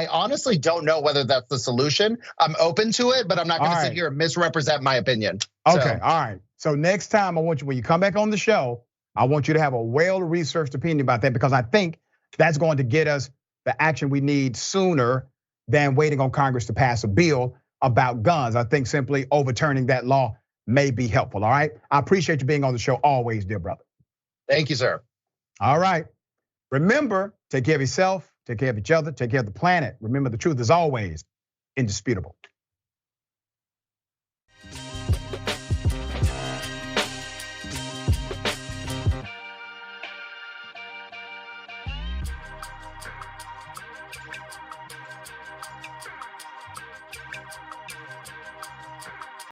honestly don't know whether that's the solution. I'm open to it, but I'm not gonna sit here and misrepresent my opinion. Okay, all right. So next time I want you, when you come back on the show, I want you to have a well-researched opinion about that, because I think that's going to get us the action we need sooner than waiting on Congress to pass a bill about guns. I think simply overturning that law may be helpful, all right? I appreciate you being on the show always, dear brother. Thank you, sir. All right. Remember, take care of yourself, take care of each other, take care of the planet. Remember, the truth is always indisputable.